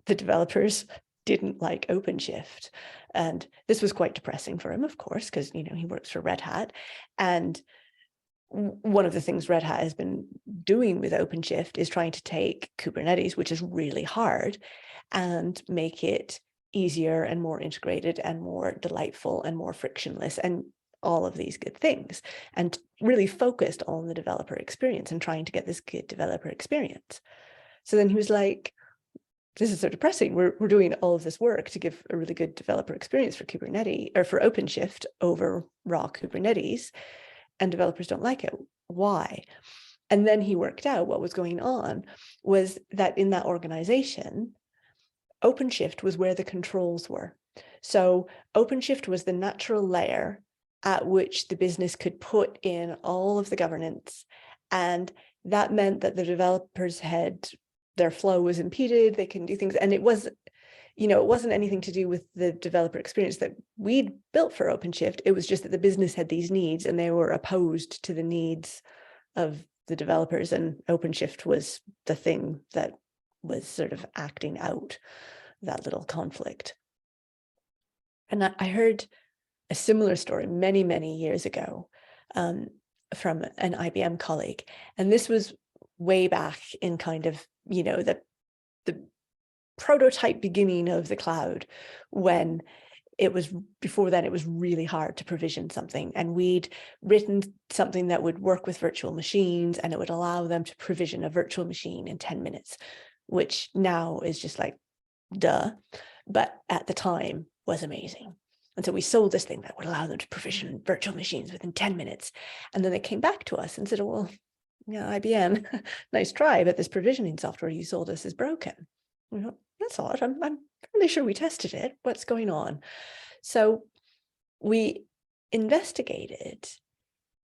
C: the developers didn't like OpenShift. And this was quite depressing for him, of course, because, you know, he works for Red Hat. And one of the things Red Hat has been doing with OpenShift is trying to take Kubernetes, which is really hard, and make it easier and more integrated and more delightful and more frictionless and all of these good things, and really focused on the developer experience and trying to get this good developer experience. So then he was like, this is so depressing. We're doing all of this work to give a really good developer experience for Kubernetes or for OpenShift over raw Kubernetes, and developers don't like it. Why? And then he worked out what was going on was that in that organization, OpenShift was where the controls were. So OpenShift was the natural layer at which the business could put in all of the governance. And that meant that the developers had, their flow was impeded, they couldn't do things. And it was, you know, it wasn't anything to do with the developer experience that we'd built for OpenShift. It was just that the business had these needs and they were opposed to the needs of the developers, and OpenShift was the thing that was sort of acting out that little conflict. And I heard a similar story many, many years ago from an IBM colleague. And this was way back in kind of, you know, the prototype beginning of the cloud, when it was, before then, it was really hard to provision something. And we'd written something that would work with virtual machines, and it would allow them to provision a virtual machine in 10 minutes, which now is just like, duh, but at the time was amazing. And so we sold this thing that would allow them to provision virtual machines within 10 minutes. And then they came back to us and said, well, yeah, IBM, nice try, but this provisioning software you sold us is broken. We thought, that's odd. I'm fairly sure we tested it. What's going on? So we investigated,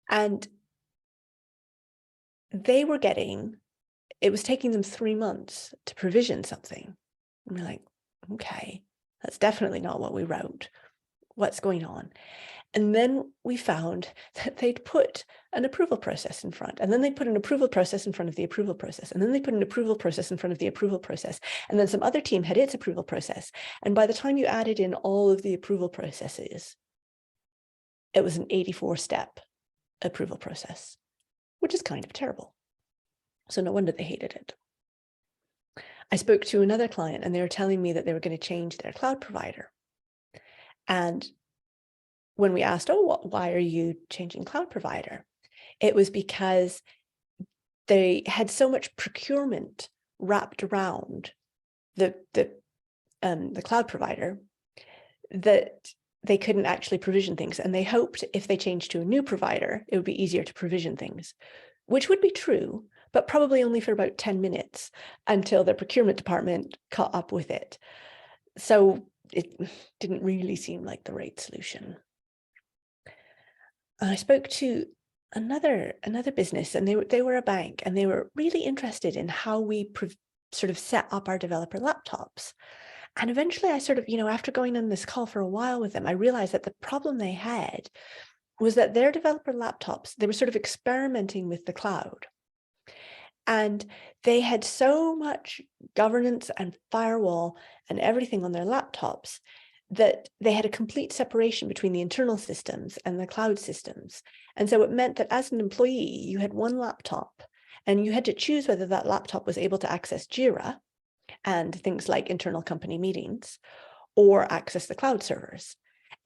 C: and they were getting, it was taking them 3 months to provision something. And we're like, okay, that's definitely not what we wrote. What's going on? And then we found that they'd put an approval process in front, and then they put an approval process in front of the approval process, and then they put an approval process in front of the approval process, and then some other team had its approval process. And by the time you added in all of the approval processes, it was an 84-step approval process, which is kind of terrible. So no wonder they hated it. I spoke to another client, and they were telling me that they were going to change their cloud provider. And when we asked, oh, why are you changing cloud provider? It was because they had so much procurement wrapped around the cloud provider that they couldn't actually provision things. And they hoped if they changed to a new provider, it would be easier to provision things, which would be true, but probably only for about 10 minutes until the procurement department caught up with it. So it didn't really seem like the right solution. I spoke to another business, and they were a bank, and they were really interested in how we sort of set up our developer laptops. And eventually I sort of, after going on this call for a while with them, I realized that the problem they had was that their developer laptops, they were sort of experimenting with the cloud. And they had so much governance and firewall and everything on their laptops that they had a complete separation between the internal systems and the cloud systems. And so it meant that as an employee, you had one laptop, and you had to choose whether that laptop was able to access Jira and things like internal company meetings, or access the cloud servers.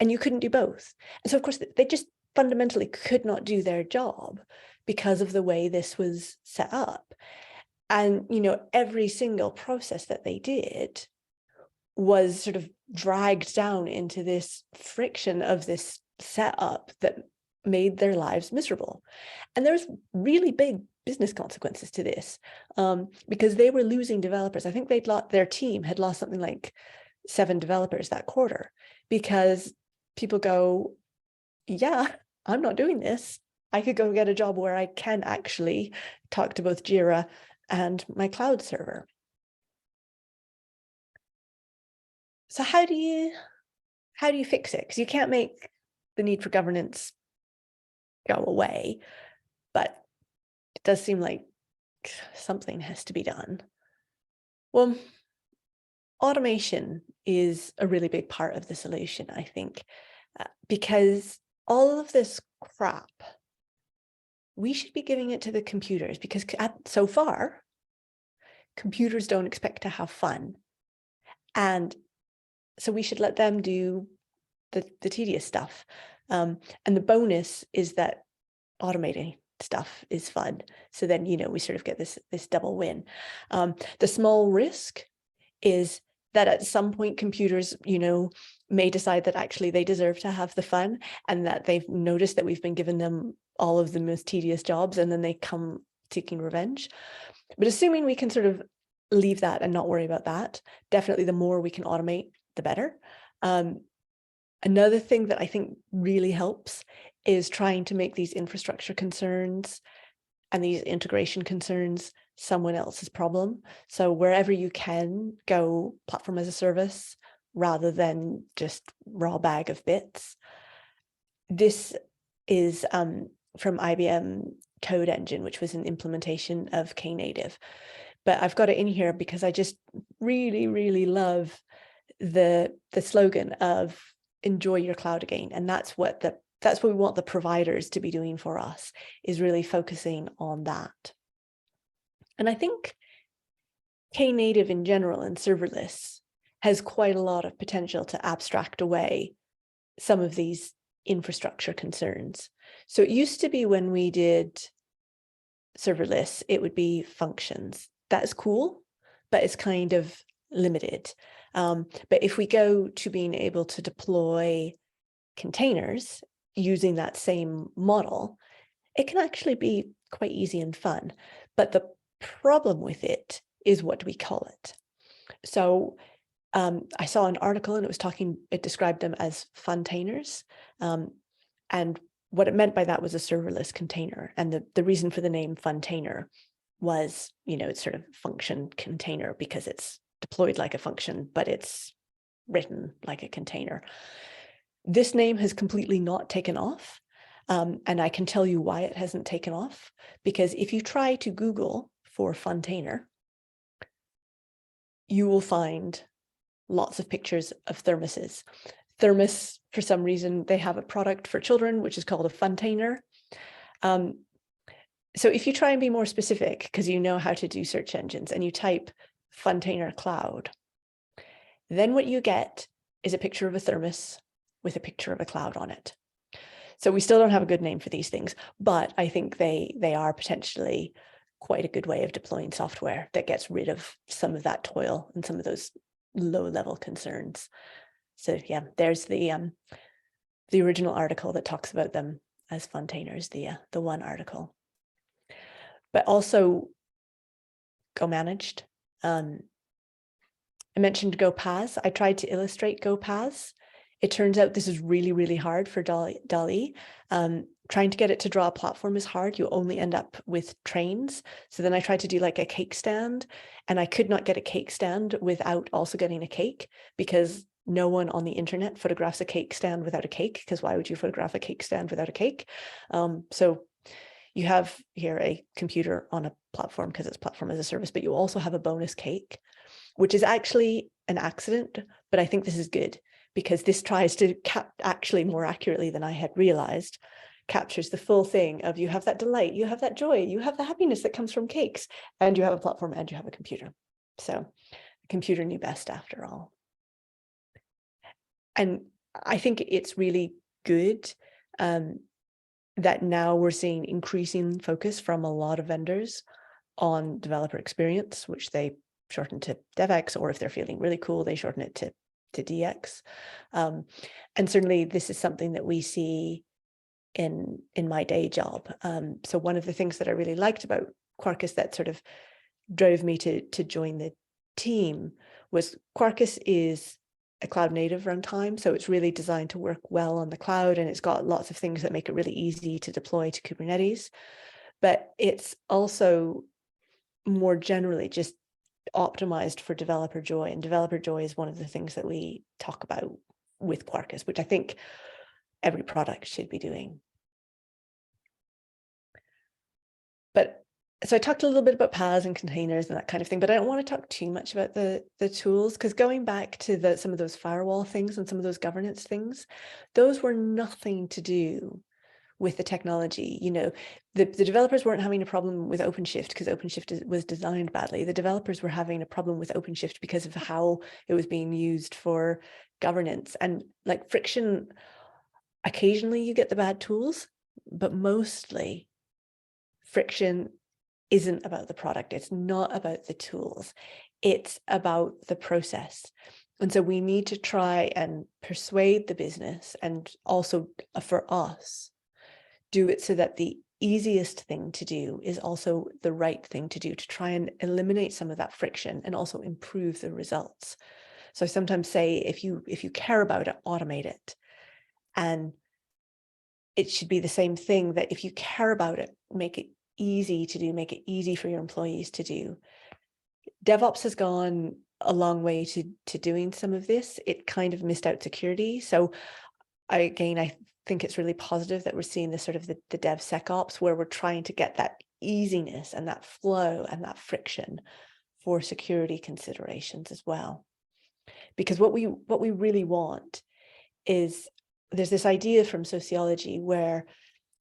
C: And you couldn't do both. And so, of course, they just fundamentally could not do their job because of the way this was set up. And, you know, every single process that they did was sort of dragged down into this friction of this setup that made their lives miserable. And there's really big business consequences to this, because they were losing developers. I think their team had lost something like 7 developers that quarter, because people go, yeah, I'm not doing this. I could go get a job where I can actually talk to both Jira and my cloud server. So how do you fix it? Because you can't make the need for governance go away, but it does seem like something has to be done. Well, automation is a really big part of the solution, I think, because all of this crap, we should be giving it to the computers, because so far, computers don't expect to have fun. And so we should let them do the tedious stuff. And the bonus is that automating stuff is fun. So then, you know, we sort of get this double win. The small risk is that at some point computers, you know, may decide that actually they deserve to have the fun, and that they've noticed that we've been giving them all of the most tedious jobs, and then they come seeking revenge. But assuming we can sort of leave that and not worry about that, definitely the more we can automate, the better. Another thing that I think really helps is trying to make these infrastructure concerns and these integration concerns someone else's problem. So wherever you can, go platform as a service rather than just raw bag of bits. This is from IBM Code Engine, which was an implementation of Knative. But I've got it in here because I just really, really love the slogan of enjoy your cloud again. And that's what we want the providers to be doing for us, is really focusing on that. And I think Knative in general and serverless has quite a lot of potential to abstract away some of these infrastructure concerns. So it used to be when we did serverless, it would be functions. That is cool, but it's kind of limited. But if we go to being able to deploy containers using that same model, it can actually be quite easy and fun. But the problem with it is, what do we call it? So I saw an article and it described them as funtainers. And what it meant by that was a serverless container. And the reason for the name funtainer was, you know, it's sort of function container because it's deployed like a function, but it's written like a container. This name has completely not taken off. And I can tell you why it hasn't taken off, because if you try to Google for funtainer, you will find lots of pictures of thermoses. Thermos, for some reason, they have a product for children, which is called a funtainer. So if you try and be more specific, because you know how to do search engines, and you type funtainer cloud, then what you get is a picture of a thermos with a picture of a cloud on it. So we still don't have a good name for these things, but I think they are potentially quite a good way of deploying software that gets rid of some of that toil and some of those low-level concerns. So yeah, there's the original article that talks about them as funtainers, the one article. But also Go managed. I mentioned Go PaaS. I tried to illustrate Go PaaS. It turns out this is really, really hard for DALL-E. Trying to get it to draw a platform is hard. You only end up with trains. So then I tried to do like a cake stand, and I could not get a cake stand without also getting a cake, because no one on the internet photographs a cake stand without a cake, because why would you photograph a cake stand without a cake? So you have here a computer on a platform because it's platform as a service, but you also have a bonus cake, which is actually an accident, but I think this is good because this tries to actually more accurately than I had realized, captures the full thing of you have that delight, you have that joy, you have the happiness that comes from cakes, and you have a platform and you have a computer. So the computer knew best after all. And I think it's really good that now we're seeing increasing focus from a lot of vendors on developer experience, which they shorten to DevX, or if they're feeling really cool, they shorten it to DX. And certainly this is something that we see in my day job. So one of the things that I really liked about Quarkus that sort of drove me to join the team was Quarkus is a cloud native runtime. So it's really designed to work well on the cloud, and it's got lots of things that make it really easy to deploy to Kubernetes. But it's also more generally just optimized for developer joy. And developer joy is one of the things that we talk about with Quarkus, which I think every product should be doing. But so I talked a little bit about paths and containers and that kind of thing, but I don't want to talk too much about the tools, because going back to some of those firewall things and some of those governance things, those were nothing to do with the technology. You know, the developers weren't having a problem with OpenShift because OpenShift was designed badly. The developers were having a problem with OpenShift because of how it was being used for governance. And like friction, occasionally you get the bad tools, but mostly friction isn't about the product. It's not about the tools. It's about the process. And so we need to try and persuade the business, and also for us, do it so that the easiest thing to do is also the right thing to do, to try and eliminate some of that friction and also improve the results. So I sometimes say, if you care about it, automate it. And it should be the same thing, that if you care about it, make it easy to do, make it easy for your employees to do. DevOps has gone a long way to doing some of this. It kind of missed out security. So I think it's really positive that we're seeing this sort of the DevSecOps, where we're trying to get that easiness and that flow and that friction for security considerations as well. Because what we really want is, there's this idea from sociology where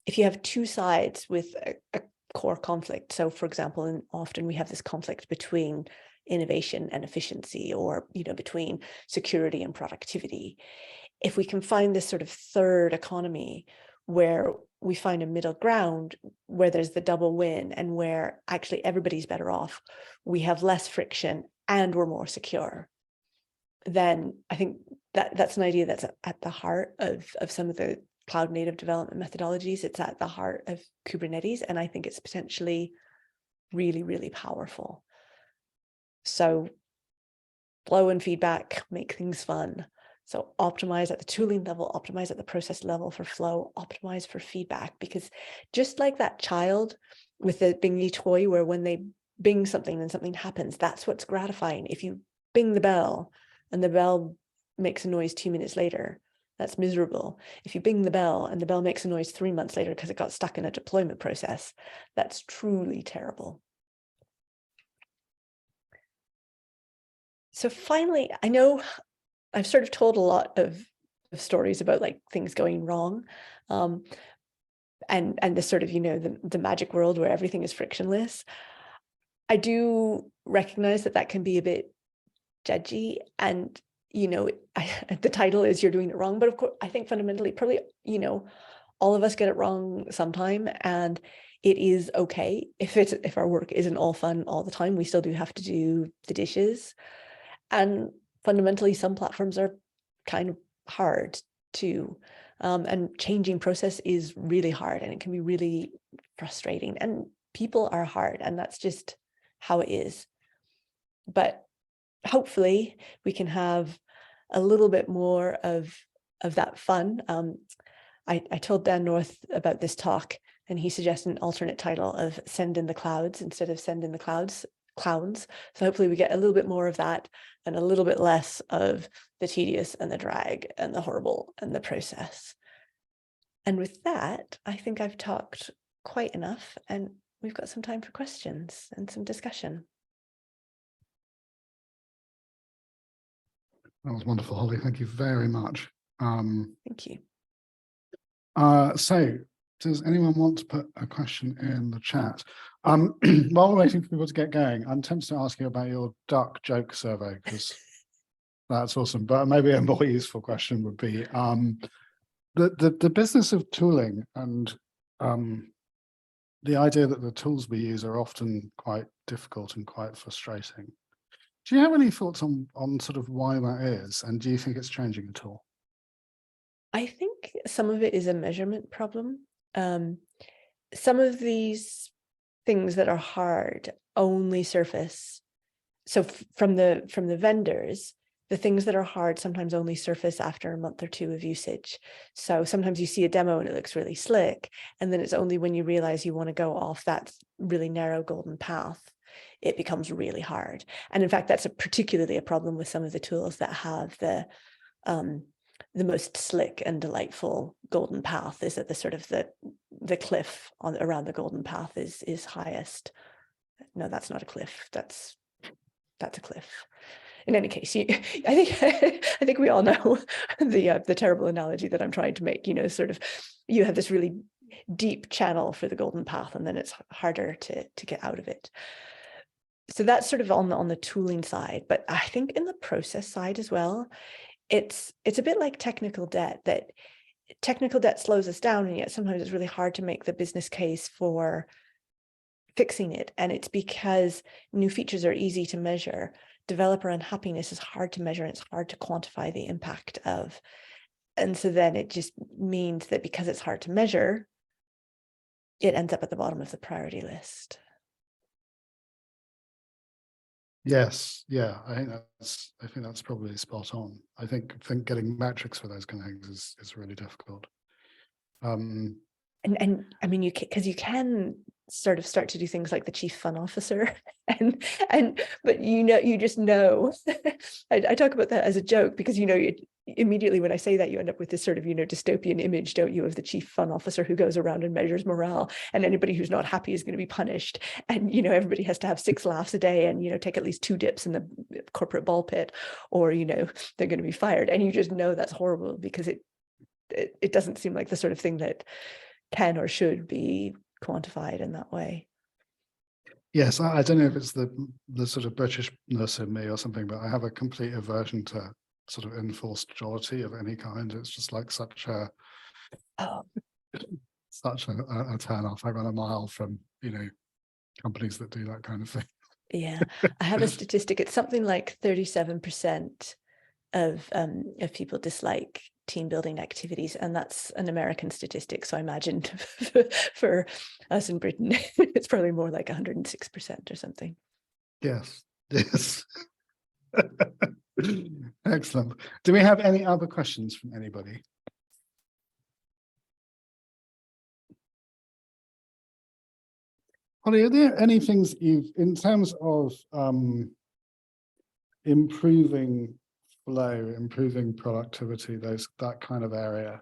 C: if you have two sides with a core conflict, so for example, and often we have this conflict between innovation and efficiency, or between security and productivity. If we can find this sort of third economy where we find a middle ground, where there's the double win and where actually everybody's better off, we have less friction and we're more secure, then I think that's an idea that's at the heart of some of the cloud native development methodologies. It's at the heart of Kubernetes, and I think it's potentially really, really powerful. So flow and feedback make things fun. So optimize at the tooling level, optimize at the process level for flow, optimize for feedback, because just like that child with the bingy toy, where when they bing something and something happens, that's what's gratifying. If you bing the bell and the bell makes a noise 2 minutes later, that's miserable. If you bing the bell and the bell makes a noise 3 months later because it got stuck in a deployment process, that's truly terrible. So finally, I know I've sort of told a lot of stories about like things going wrong, and this sort of, the magic world where everything is frictionless. I do recognize that can be a bit judgy, and the title is You're Doing It Wrong, but of course I think fundamentally probably all of us get it wrong sometime, and it is okay if our work isn't all fun all the time. We still do have to do the dishes, and fundamentally some platforms are kind of hard too, and changing process is really hard, and it can be really frustrating, and people are hard, and that's just how it is. But hopefully we can have a little bit more of that fun. I told Dan North about this talk, and he suggested an alternate title of Send in the Clouds instead of Send in the Clouds, Clowns. So hopefully we get a little bit more of that and a little bit less of the tedious and the drag and the horrible and the process. And with that, I think I've talked quite enough, and we've got some time for questions and some discussion.
A: That was wonderful, Holly. Thank you very much.
C: Thank you.
A: So does anyone want to put a question in the chat? While we're waiting for people to get going, I'm tempted to ask you about your duck joke survey, because That's awesome. But maybe a more useful question would be the business of tooling and the idea that the tools we use are often quite difficult and quite frustrating. Do you have any thoughts on sort of why that is? And do you think it's changing at all?
C: I think some of it is a measurement problem. Some of these things that are hard only surface. So from the vendors, the things that are hard sometimes only surface after a month or two of usage. So sometimes you see a demo and it looks really slick, and then it's only when you realize you want to go off that really narrow golden path, it becomes really hard. And in fact, that's particularly a problem with some of the tools that have the most slick and delightful golden path, is that the sort of the cliff around the golden path is highest. No, that's not a cliff. That's a cliff. In any case, I think we all know the terrible analogy that I'm trying to make. Sort of, you have this really deep channel for the golden path, and then it's harder to get out of it. So that's sort of on the tooling side. But I think in the process side as well, it's a bit like technical debt. That technical debt slows us down, and yet sometimes it's really hard to make the business case for fixing it. And it's because new features are easy to measure. Developer unhappiness is hard to measure, and it's hard to quantify the impact of. And so then it just means that because it's hard to measure, it ends up at the bottom of the priority list.
A: Yes, yeah, I think that's probably spot on. I think getting metrics for those kind of things is really difficult.
C: And I mean, you can sort of start to do things like the chief fun officer, but you just know. I talk about that as a joke because immediately when I say that, you end up with this sort of dystopian image, don't you, of the chief fun officer who goes around and measures morale, and anybody who's not happy is going to be punished, and everybody has to have 6 laughs a day and take at least 2 dips in the corporate ball pit, or they're going to be fired, and you just know that's horrible because it doesn't seem like the sort of thing that can or should be quantified in that way.
A: Yes, I don't know if it's the sort of Britishness in me or something, but I have a complete aversion to sort of enforced jollity of any kind. It's just like such a turn off. I run a mile from companies that do that kind of thing.
C: Yeah, I have a statistic. It's something like 37% of people dislike team building activities, and that's an American statistic. So I imagine for us in Britain, it's probably more like 106% or something.
A: Yes. Excellent. Do we have any other questions from anybody? Holly, are there any things in terms of improving flow, improving productivity, that kind of area,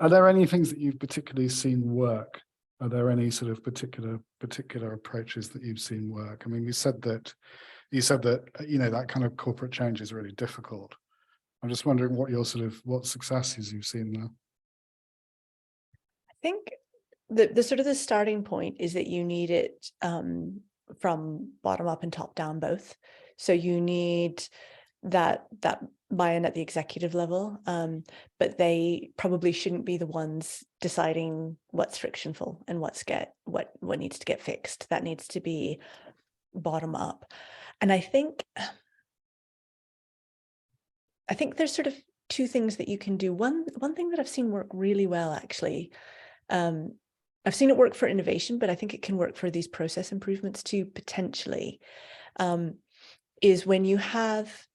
A: are there any things that you've particularly seen work? Are there any sort of particular approaches that you've seen work? I mean, you said that that kind of corporate change is really difficult. I'm just wondering what successes you've seen there.
C: I think the sort of the starting point is that you need it from bottom up and top down both. So you need that buy-in at the executive level, but they probably shouldn't be the ones deciding what's frictionful and what needs to get fixed. That needs to be bottom up. And I think there's sort of 2 things that you can do. One thing that I've seen work really well, actually, I've seen it work for innovation, but I think it can work for these process improvements too, potentially, is when you have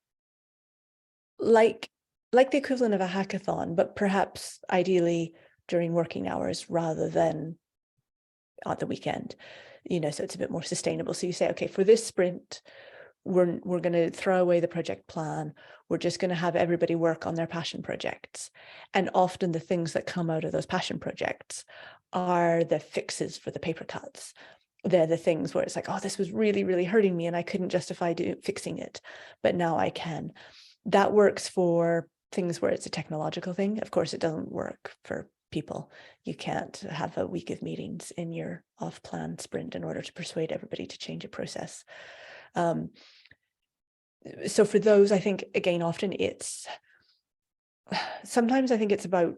C: like the equivalent of a hackathon, but perhaps ideally during working hours rather than at the weekend, so it's a bit more sustainable. So you say, okay, for this sprint, we're going to throw away the project plan. We're just going to have everybody work on their passion projects. And often the things that come out of those passion projects are the fixes for the paper cuts. They're the things where it's like, oh, this was really, really hurting me and I couldn't justify fixing it, but now I can. That works for things where it's a technological thing. Of course, it doesn't work for people. You can't have a week of meetings in your off-plan sprint in order to persuade everybody to change a process. so for those, I think, again, often sometimes I think it's about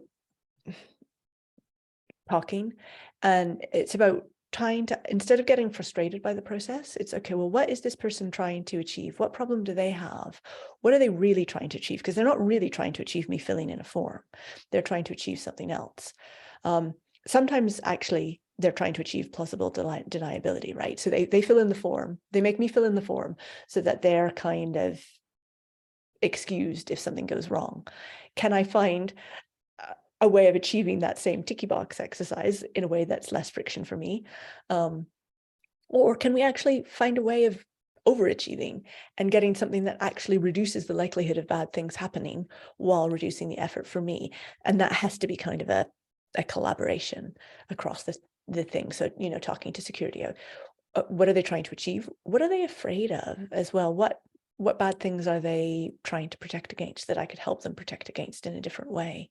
C: talking, and it's about trying to, instead of getting frustrated by the process, it's okay, well, what is this person trying to achieve? What problem do they have? What are they really trying to achieve? Because they're not really trying to achieve me filling in a form. They're trying to achieve something else. Sometimes actually they're trying to achieve plausible deniability, right? So they fill in the form, they make me fill in the form so that they're kind of excused if something goes wrong. Can I find a way of achieving that same ticky box exercise in a way that's less friction for me? Or can we actually find a way of overachieving and getting something that actually reduces the likelihood of bad things happening while reducing the effort for me? And that has to be kind of a collaboration across the thing. So, you know, talking to security, what are they trying to achieve? What are they afraid of as well? What bad things are they trying to protect against that I could help them protect against in a different way?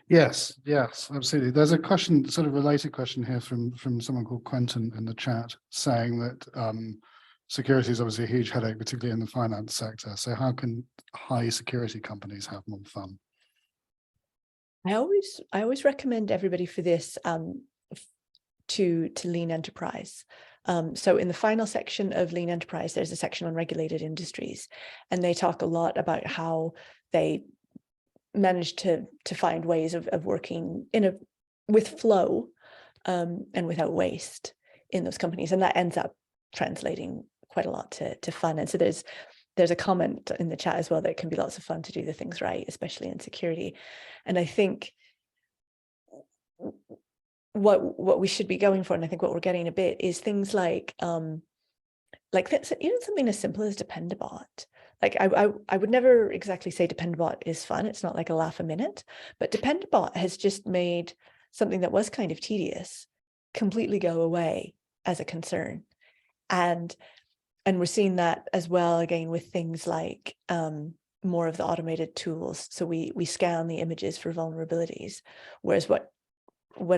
A: Yes, absolutely. There's a question, sort of related question here from someone called Quentin in the chat, saying that security is obviously a huge headache, particularly in the finance sector. So how can high security companies have more fun?
C: I always recommend everybody for this to Lean Enterprise. So in the final section of Lean Enterprise, there's a section on regulated industries, and they talk a lot about how they managed to find ways of working with flow and without waste in those companies, and that ends up translating quite a lot to fun. And so there's a comment in the chat as well that it can be lots of fun to do the things right, especially in security. And I think what we should be going for, and I think what we're getting a bit, is things like even something as simple as Dependabot. Like I would never exactly say Dependabot is fun. It's not like a laugh a minute, but Dependabot has just made something that was kind of tedious completely go away as a concern. And we're seeing that as well, again, with things like more of the automated tools. So we scan the images for vulnerabilities, whereas what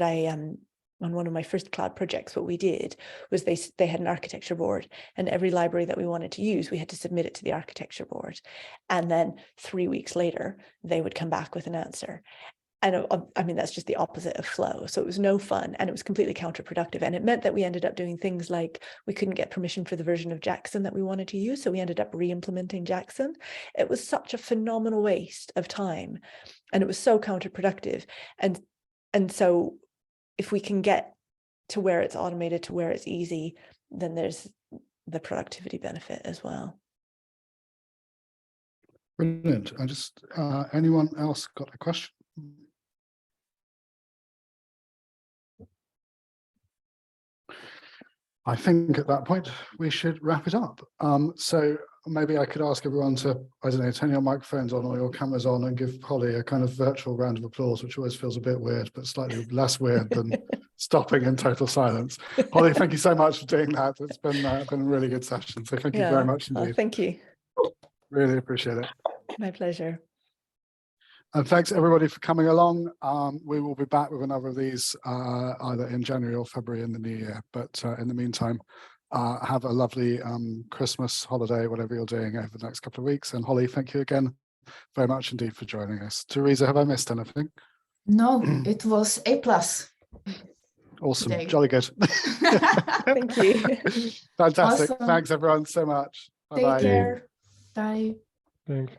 C: I on one of my first cloud projects, what we did was they had an architecture board, and every library that we wanted to use, we had to submit it to the architecture board. And then 3 weeks later, they would come back with an answer. And I mean, that's just the opposite of flow. So it was no fun, and it was completely counterproductive. And it meant that we ended up doing things like we couldn't get permission for the version of Jackson that we wanted to use. So we ended up re-implementing Jackson. It was such a phenomenal waste of time, and it was so counterproductive. And so if we can get to where it's automated, to where it's easy, then there's the productivity benefit as well.
A: Brilliant. Anyone else got a question? I think at that point we should wrap it up. So maybe I could ask everyone to, I don't know, turn your microphones on or your cameras on and give Holly a kind of virtual round of applause, which always feels a bit weird, but slightly less weird than stopping in total silence. Holly, thank you so much for doing that. It's been a really good session. So thank you very much indeed.
C: Thank you.
A: Really appreciate it.
C: My pleasure.
A: And thanks everybody for coming along. We will be back with another of these either in January or February in the new year. But in the meantime, have a lovely Christmas holiday, whatever you're doing over the next couple of weeks. And Holly, thank you again very much indeed for joining us. Teresa, have I missed anything?
D: No, it was A+.
A: Awesome.
D: Today.
A: Jolly good.
C: Thank you.
A: Fantastic.
D: Awesome.
A: Thanks everyone so much.
D: Take
A: Bye-bye.
D: care. Bye.
B: Thanks.